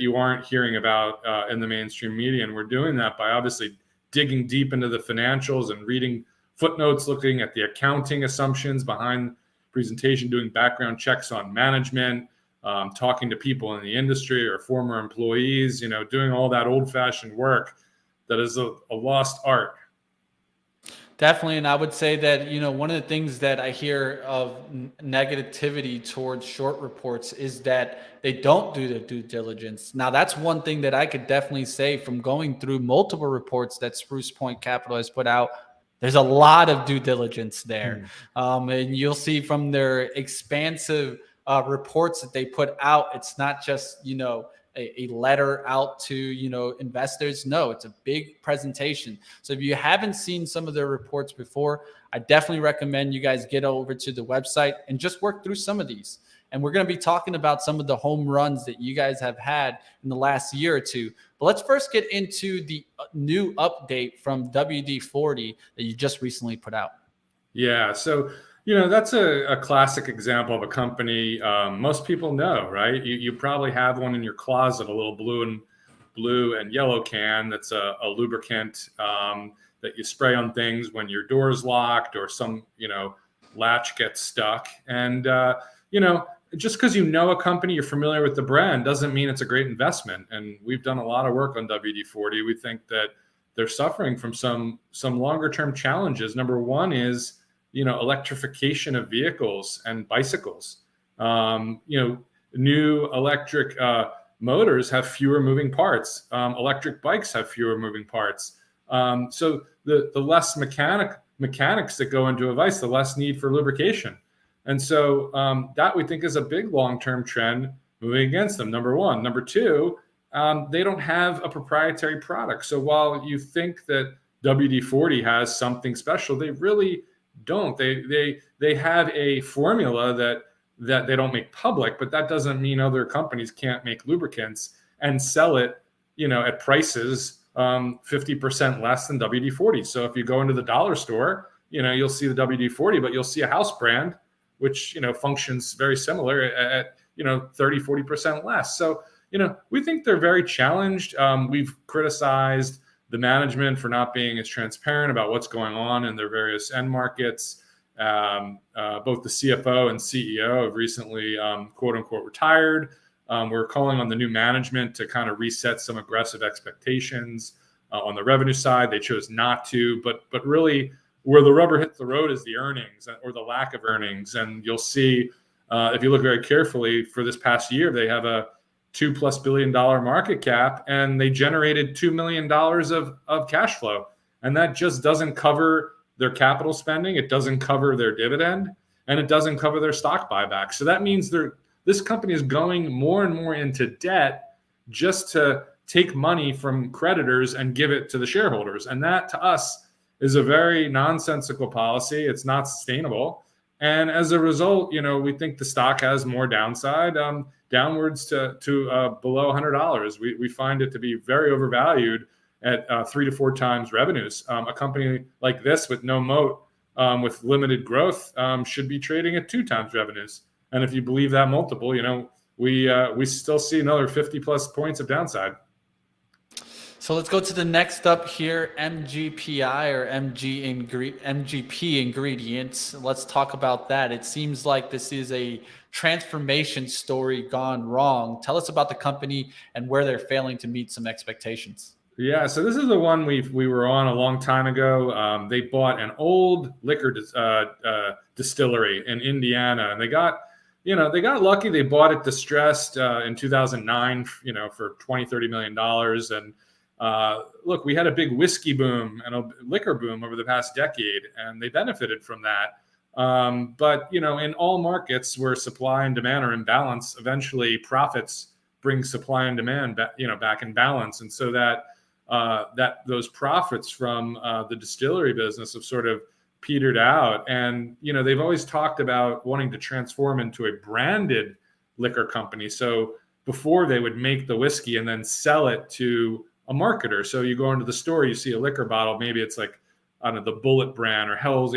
you aren't hearing about in the mainstream media. And we're doing that by obviously digging deep into the financials and reading footnotes, looking at the accounting assumptions behind presentation, doing background checks on management, talking to people in the industry or former employees, doing all that old-fashioned work that is a lost art. Definitely. And I would say that, one of the things that I hear of negativity towards short reports is that they don't do the due diligence. Now, that's one thing that I could definitely say from going through multiple reports that Spruce Point Capital has put out. There's a lot of due diligence there. Hmm. And you'll see from their expansive reports that they put out, it's not just, a letter out to, investors. No, it's a big presentation. So if you haven't seen some of their reports before, I definitely recommend you guys get over to the website and just work through some of these. And we're going to be talking about some of the home runs that you guys have had in the last year or two. But let's first get into the new update from WD-40 that you just recently put out. Yeah. So, that's a classic example of a company most people know, right? You probably have one in your closet, a little blue and yellow can that's a lubricant that you spray on things when your door is locked or some, latch gets stuck. And, just because you know a company, you're familiar with the brand, doesn't mean it's a great investment. And we've done a lot of work on WD-40. We think that they're suffering from some longer term challenges. Number one is, electrification of vehicles and bicycles. New electric motors have fewer moving parts. Electric bikes have fewer moving parts. So the less mechanics that go into a vice, the less need for lubrication. And so that we think is a big long-term trend moving against them, number one. Number two, they don't have a proprietary product. So while you think that WD-40 has something special, they really don't. They have a formula that they don't make public, but that doesn't mean other companies can't make lubricants and sell it, at prices 50% less than WD-40. So if you go into the dollar store, you'll see the WD-40, but you'll see a house brand, which, functions very similar at 30-40% less. So, we think they're very challenged. We've criticized the management for not being as transparent about what's going on in their various end markets. Both the CFO and CEO have recently, quote unquote, retired. We're calling on the new management to kind of reset some aggressive expectations on the revenue side. They chose not to, but really where the rubber hits the road is the earnings or the lack of earnings. And you'll see, if you look very carefully, for this past year, they have a $2+ billion market cap, and they generated $2 million of cash flow. And that just doesn't cover their capital spending. It doesn't cover their dividend, and it doesn't cover their stock buyback. So that means this company is going more and more into debt just to take money from creditors and give it to the shareholders. And that, to us, is a very nonsensical policy. It's not sustainable. And as a result, we think the stock has more downside, downwards to below $100. We find it to be very overvalued at 3 to 4 times revenues. A company like this with no moat, with limited growth, should be trading at 2 times revenues. And if you believe that multiple, we still see another 50+ points of downside. So let's go to the next up here, MGPI or MGP ingredients. Let's talk about that. It seems like this is a transformation story gone wrong. Tell us about the company and where they're failing to meet some expectations. Yeah, so this is the one we were on a long time ago. They bought an old liquor distillery in Indiana, and they got lucky. They bought it distressed in 2009, for $20-30 million. And look, we had a big whiskey boom and a liquor boom over the past decade, and they benefited from that. But in all markets where supply and demand are in balance, eventually profits bring supply and demand back in balance. And so that those profits from the distillery business have sort of petered out. And they've always talked about wanting to transform into a branded liquor company. So before, they would make the whiskey and then sell it to a marketer. So you go into the store, you see a liquor bottle, maybe it's like, I don't know, the Bullet brand or Hell's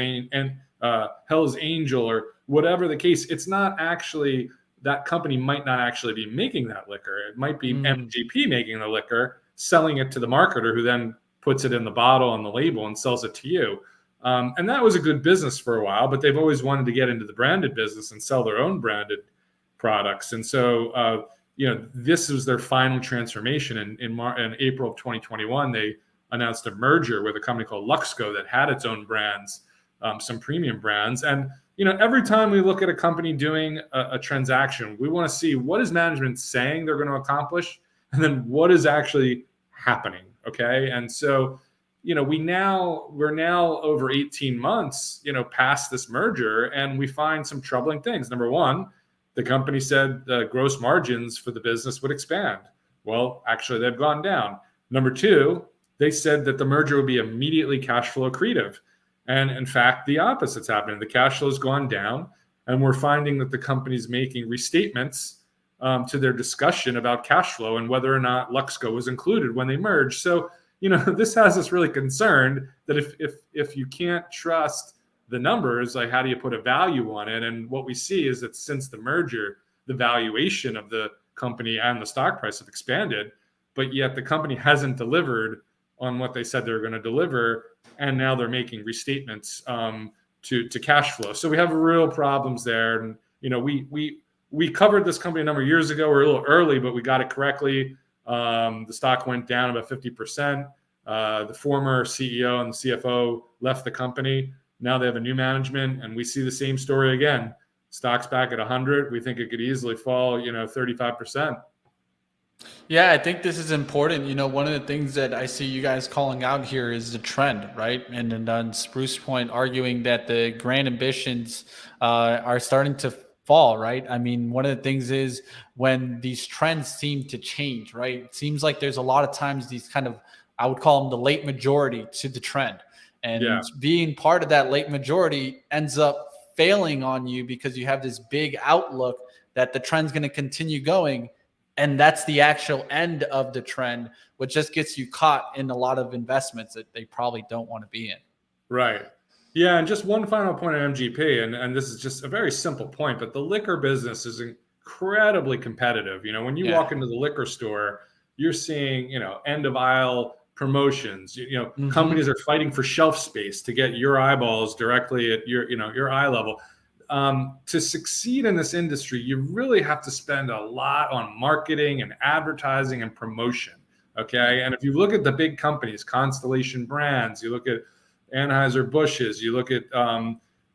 Angel or whatever the case. It's not actually, that company might not actually be making that liquor. It might be MGP making the liquor, selling it to the marketer, who then puts it in the bottle and the label and sells it to you. And that was a good business for a while, but they've always wanted to get into the branded business and sell their own branded products. And so, this was their final transformation. In April of 2021, they announced a merger with a company called Luxco that had its own brands, some premium brands. And every time we look at a company doing a transaction, we want to see what is management saying they're going to accomplish, and then what is actually happening. Okay, and so we're now over 18 months, past this merger, and we find some troubling things. Number one, the company said the gross margins for the business would expand. Well, actually, they've gone down. Number two, they said that the merger would be immediately cash flow accretive. And in fact, the opposite's happening. The cash flow has gone down, and we're finding that the company's making restatements to their discussion about cash flow and whether or not Luxco was included when they merged. So, this has us really concerned that if you can't trust the numbers, like how do you put a value on it? And what we see is that since the merger, the valuation of the company and the stock price have expanded, but yet the company hasn't delivered on what they said they were going to deliver, and now they're making restatements to cash flow. So we have real problems there. And we covered this company a number of years ago. We're a little early, but we got it correctly. The stock went down about 50%. The former CEO and the CFO left the company. Now they have a new management, and we see the same story again. Stock's back at 100. We think it could easily fall, 35%. Yeah, I think this is important. One of the things that I see you guys calling out here is the trend, right? And then on Spruce point, arguing that the grand ambitions are starting to fall, right? I mean, one of the things is when these trends seem to change, right? It seems like there's a lot of times these kind of, I would call them the late majority to the trend. And being part of that late majority ends up failing on you because you have this big outlook that the trend's going to continue going. And that's the actual end of the trend, which just gets you caught in a lot of investments that they probably don't want to be in. Right. Yeah. And just one final point on MGP, and this is just a very simple point, but the liquor business is incredibly competitive. When you walk into the liquor store, you're seeing, end of aisle promotions. Companies are fighting for shelf space to get your eyeballs directly at your eye level. To succeed in this industry, you really have to spend a lot on marketing and advertising and promotion. Okay. And if you look at the big companies, Constellation Brands, you look at Anheuser-Busch's, you look at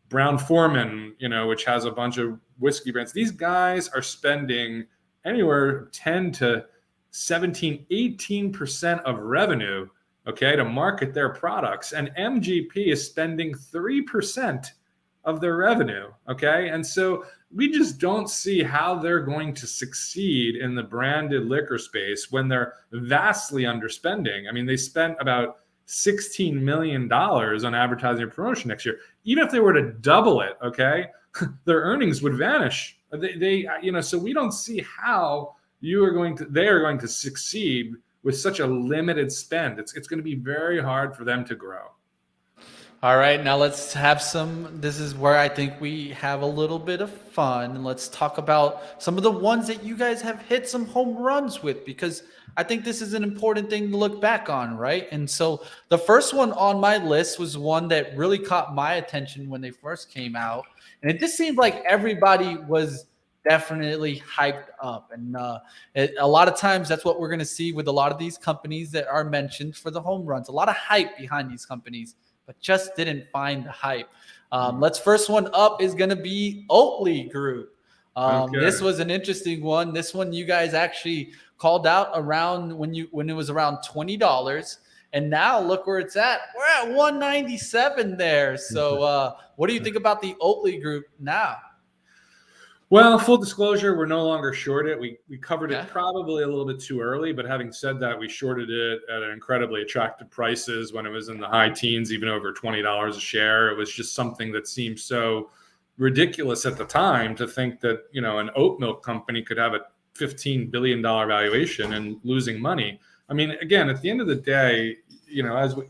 Brown-Forman, which has a bunch of whiskey brands. These guys are spending anywhere 10 to 17, 18% of revenue, okay, to market their products. And MGP is spending 3% of their revenue. Okay. And so we just don't see how they're going to succeed in the branded liquor space when they're vastly underspending. I mean, they spent about $16 million on advertising and promotion next year. Even if they were to double it, okay, their earnings would vanish. So we don't see how they are going to succeed with such a limited spend. It's going to be very hard for them to grow. All right, now let's have this is where I think we have a little bit of fun. And let's talk about some of the ones that you guys have hit some home runs with, because I think this is an important thing to look back on, right? And so the first one on my list was one that really caught my attention when they first came out. And it just seemed like everybody was definitely hyped up. And a lot of times that's what we're going to see with a lot of these companies that are mentioned for the home runs. A lot of hype behind these companies, but just didn't find the hype. Let's first one up is going to be Oatly Group. This was an interesting one. This one you guys actually called out around when it was around $20, and now look where it's at. We're at 197 there. So what do you think about the Oatly Group now? Well, full disclosure, we're no longer short it. We covered it probably a little bit too early, but having said that, we shorted it at an incredibly attractive prices when it was in the high teens, even over $20 a share. It was just something that seemed so ridiculous at the time to think that, an oat milk company could have a $15 billion valuation and losing money. I mean, again, at the end of the day,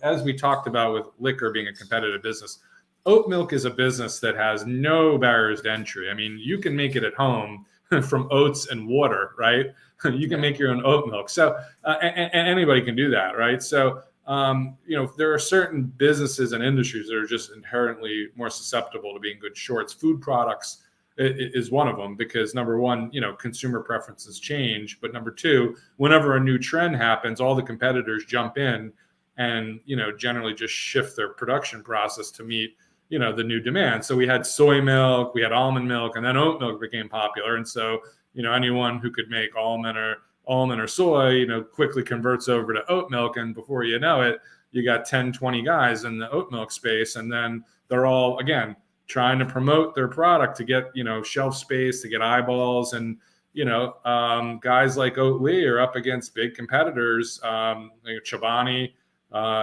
as we talked about with liquor being a competitive business, oat milk is a business that has no barriers to entry. I mean, you can make it at home from oats and water, right? You can make your own oat milk. So, and anybody can do that, right? So, there are certain businesses and industries that are just inherently more susceptible to being good shorts. Food products is one of them because number one, consumer preferences change. But number two, whenever a new trend happens, all the competitors jump in and, generally just shift their production process to meet, the new demand. So we had soy milk, we had almond milk, and then oat milk became popular. And so, anyone who could make almond or soy, quickly converts over to oat milk. And before you know it, you got 10, 20 guys in the oat milk space. And then they're all, again, trying to promote their product to get, shelf space, to get eyeballs. And, guys like Oatly are up against big competitors. Chobani,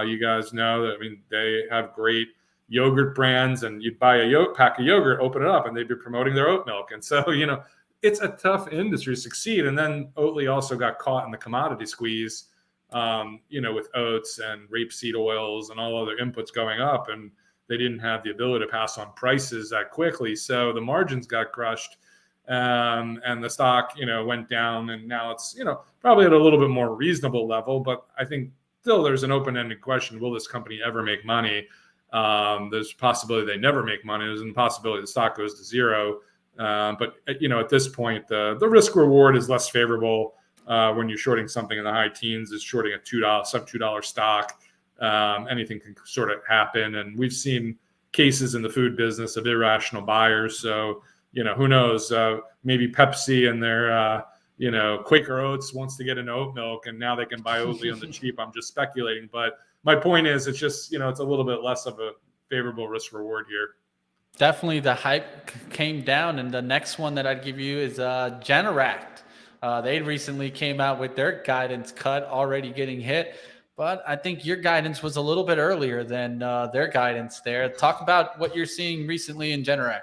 you guys know that, they have great yogurt brands, and you'd buy a pack of yogurt, open it up, and they'd be promoting their oat milk. And so, it's a tough industry to succeed. And then Oatly also got caught in the commodity squeeze, with oats and rapeseed oils and all other inputs going up, and they didn't have the ability to pass on prices that quickly. So the margins got crushed, and the stock, went down, and now it's, probably at a little bit more reasonable level. But I think still there's an open-ended question: will this company ever make money? There's a possibility they never make money. There's a possibility the stock goes to zero. But at this point, the risk reward is less favorable when you're shorting something in the high teens. Is shorting a sub $2 stock. Anything can sort of happen, and we've seen cases in the food business of irrational buyers. So who knows? Maybe Pepsi and their Quaker Oats wants to get into oat milk, and now they can buy Oatly on the cheap. I'm just speculating, but my point is, it's just it's a little bit less of a favorable risk reward here. Definitely the hype came down. And the next one that I'd give you is Generac. They recently came out with their guidance cut, already getting hit. But I think your guidance was a little bit earlier than their guidance there. Talk about what you're seeing recently in Generac.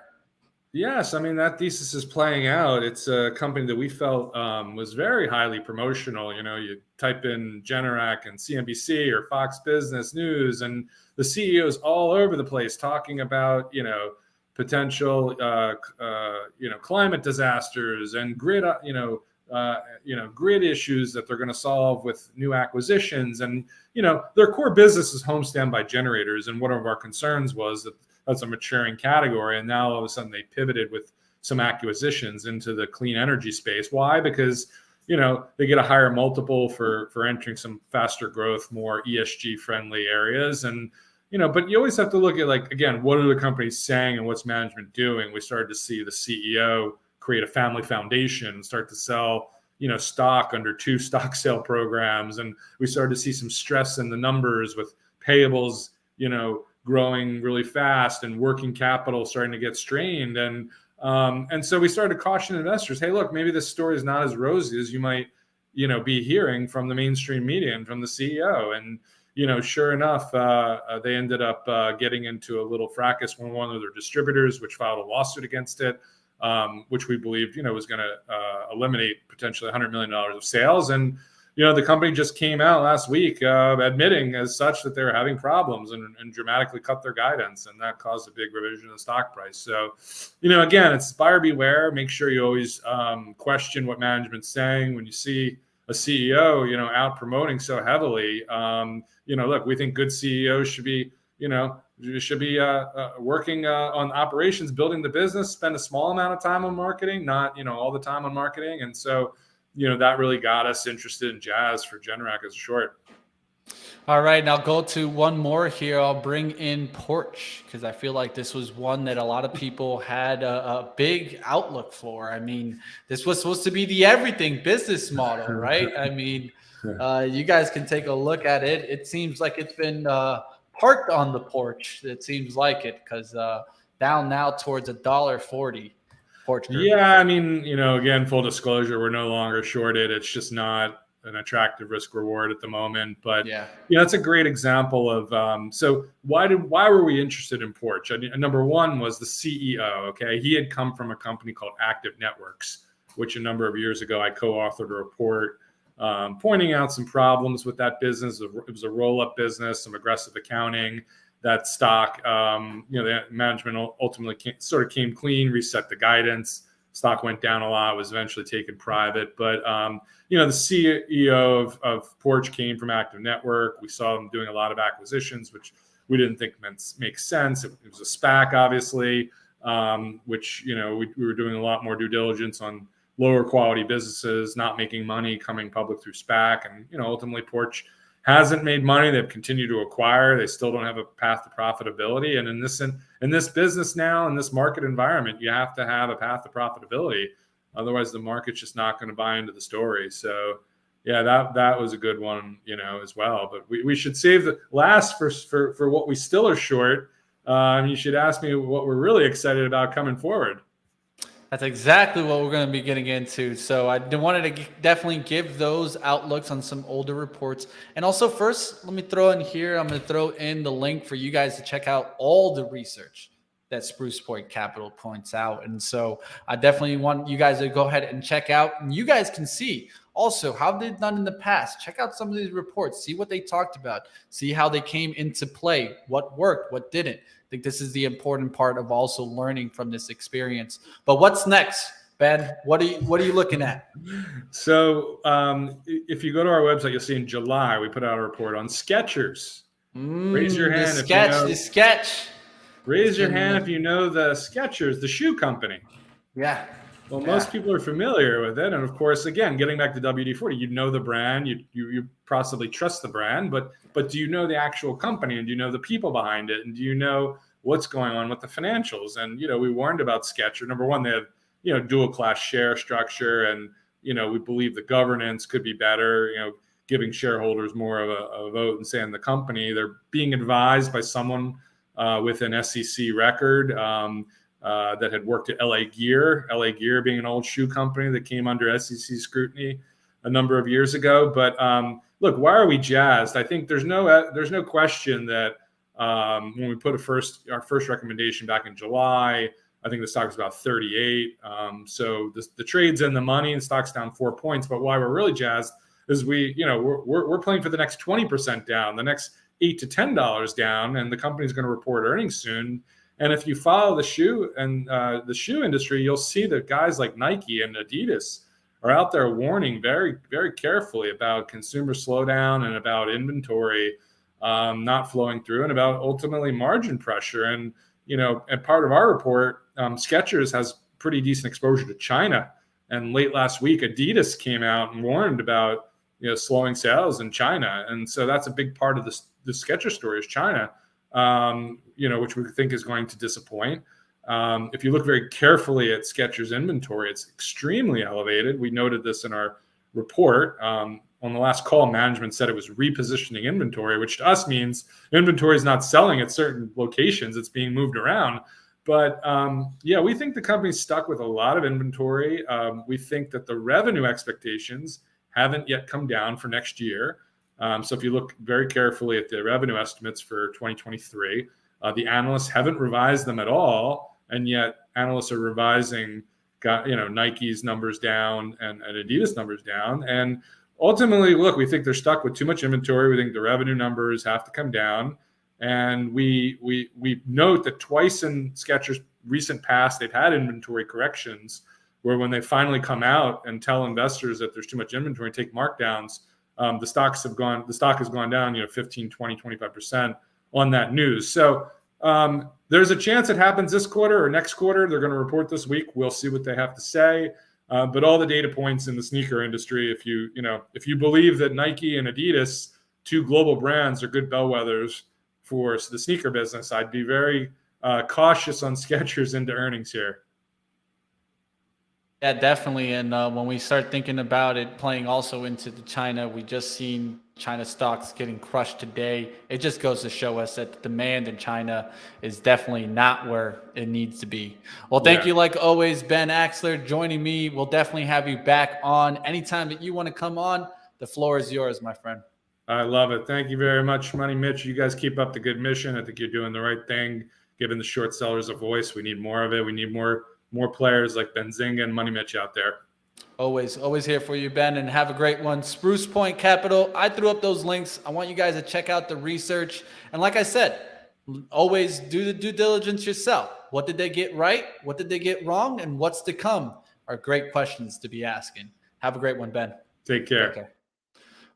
Yes, that thesis is playing out. It's a company that we felt was very highly promotional. You type in Generac and CNBC or Fox Business News, and the CEOs all over the place talking about, potential, climate disasters and grid, grid issues that they're going to solve with new acquisitions. And, their core business is home standby generators. And one of our concerns was that that's a maturing category. And now all of a sudden they pivoted with some acquisitions into the clean energy space. Why? Because, they get a higher multiple for entering some faster growth, more ESG friendly areas. And, but you always have to look at, like, again, what are the companies saying and what's management doing? We started to see the CEO create a family foundation, start to sell, stock under 2 stock sale programs. And we started to see some stress in the numbers with payables, growing really fast and working capital starting to get strained. And so we started to caution investors, hey, look, maybe this story is not as rosy as you might, be hearing from the mainstream media and from the CEO. And, sure enough, they ended up getting into a little fracas with one of their distributors, which filed a lawsuit against it, which we believed, was going to eliminate potentially $100 million of sales. And, the company just came out last week admitting as such that they were having problems and dramatically cut their guidance. And that caused a big revision in the stock price. So, again, it's buyer beware. Make sure you always question what management's saying. When you see a CEO, out promoting so heavily, look, we think good CEOs should be, working on operations, building the business, spend a small amount of time on marketing, not, all the time on marketing. And so, that really got us interested in Jazz for Generac as a short. All right, now go to one more here. I'll bring in Porch because I feel like this was one that a lot of people had a big outlook for. This was supposed to be the everything business model, right? You guys can take a look at it. It seems like it's been parked on the porch. It seems like it because down now towards $1.40. Porch Group. Yeah, again, full disclosure, we're no longer shorted. It's just not an attractive risk reward at the moment. But yeah, it's a great example of so why were we interested in Porch? Number one was the CEO. Okay, he had come from a company called Active Networks, which a number of years ago I co-authored a report pointing out some problems with that business. It was a roll-up business, some aggressive accounting. That stock, the management ultimately came clean, reset the guidance. Stock went down a lot, was eventually taken private. But, the CEO of Porch came from Active Network. We saw them doing a lot of acquisitions, which we didn't think make sense. It was a SPAC, obviously, which, we were doing a lot more due diligence on lower quality businesses, not making money, coming public through SPAC. And, ultimately Porch hasn't made money. They've continued to acquire. They still don't have a path to profitability. And in this business now, in this market environment, you have to have a path to profitability. Otherwise, the market's just not going to buy into the story. So, yeah, that was a good one, as well. But we should save the last for what we still are short. You should ask me what we're really excited about coming forward. That's exactly what we're going to be getting into. So I wanted to definitely give those outlooks on some older reports. And also first, let me throw in here, I'm going to throw in the link for you guys to check out all the research that Spruce Point Capital points out. And so I definitely want you guys to go ahead and check out. And you guys can see also how they've done in the past. Check out some of these reports, see what they talked about, see how they came into play, what worked, what didn't. I think this is the important part of also learning from this experience. But what's next, Ben? What are you looking at? So if you go to our website, you'll see in July we put out a report on Skechers. Raise your hand if you know. The sketch. Raise your hand if you know the Skechers, the shoe company. Yeah. Well, most people are familiar with it. And of course, again, getting back to WD-40, you know the brand, you possibly trust the brand, but do you know the actual company, and do you know the people behind it? And do you know what's going on with the financials? And, we warned about Skechers. Number one, they have, dual class share structure. And, we believe the governance could be better, giving shareholders more of a vote and say in the company. They're being advised by someone with an SEC record, that had worked at LA Gear being an old shoe company that came under SEC scrutiny a number of years ago. But look, why are we jazzed? I think there's no question that when we put our first recommendation back in July, I think the stock was about 38. So the trade's in the money and stock's down 4 points. But why we're really jazzed is we're playing for the next 20% down, the next $8 to $10 down, and the company's going to report earnings soon. And if you follow the shoe and the shoe industry, you'll see that guys like Nike and Adidas are out there warning very, very carefully about consumer slowdown and about inventory not flowing through, and about ultimately margin pressure. And and part of our report, Skechers has pretty decent exposure to China. And late last week, Adidas came out and warned about slowing sales in China. And so that's a big part of the Skechers story is China. Which we think is going to disappoint. If you look very carefully at Skechers inventory, it's extremely elevated. We noted this in our report. On the last call, management said it was repositioning inventory, which to us means inventory is not selling at certain locations. It's being moved around. But we think the company's stuck with a lot of inventory. We think that the revenue expectations haven't yet come down for next year. So if you look very carefully at the revenue estimates for 2023, the analysts haven't revised them at all, and yet analysts are revising, Nike's numbers down and Adidas numbers down. And ultimately, look, we think they're stuck with too much inventory. We think the revenue numbers have to come down, and we note that twice in Skechers' recent past they've had inventory corrections, where when they finally come out and tell investors that there's too much inventory and take markdowns, the stock has gone down, 15, 20, 25% on that news. So there's a chance it happens this quarter or next quarter. They're going to report this week. We'll see what they have to say. But all the data points in the sneaker industry, if you believe that Nike and Adidas, two global brands, are good bellwethers for the sneaker business, I'd be very cautious on Skechers into earnings here. Yeah, definitely. And when we start thinking about it playing also into the China, we just seen China stocks getting crushed today. It just goes to show us that the demand in China is definitely not where it needs to be. Well, thank you, like always, Ben Axler, joining me. We'll definitely have you back on anytime that you want to come on. The floor is yours, my friend. I love it. Thank you very much, Money Mitch. You guys keep up the good mission. I think you're doing the right thing, giving the short sellers a voice. We need more of it. We need more players like Benzinga and Money Mitch out there. Always here for you, Ben, and have a great one. Spruce Point Capital. I threw up those links. I want you guys to check out the research. And like I said, always do the due diligence yourself. What did they get right? What did they get wrong? And what's to come are great questions to be asking. Have a great one, Ben. Take care. Okay.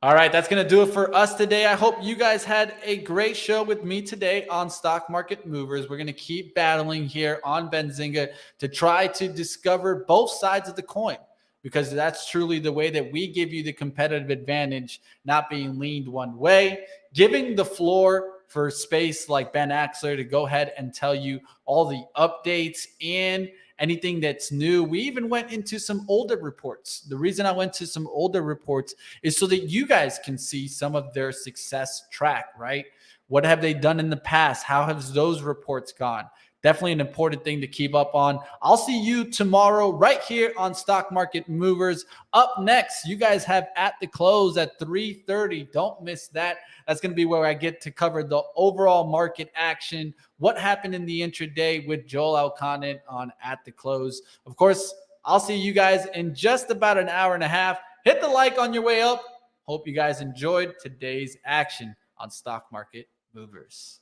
All right, that's going to do it for us today. I hope you guys had a great show with me today on Stock Market Movers. We're going to keep battling here on Benzinga to try to discover both sides of the coin. because that's truly the way that we give you the competitive advantage, not being leaned one way, giving the floor for space like Ben Axler to go ahead and tell you all the updates and anything that's new. We even went into some older reports. The reason I went to some older reports is so that you guys can see some of their success track, right? What have they done in the past? How have those reports gone? Definitely an important thing to keep up on. I'll see you tomorrow right here on Stock Market Movers. Up next, you guys have At the Close at 3:30. Don't miss that. That's going to be where I get to cover the overall market action, what happened in the intraday with Joel Elconin on At the Close. Of course, I'll see you guys in just about an hour and a half. Hit the like on your way up. Hope you guys enjoyed today's action on Stock Market Movers.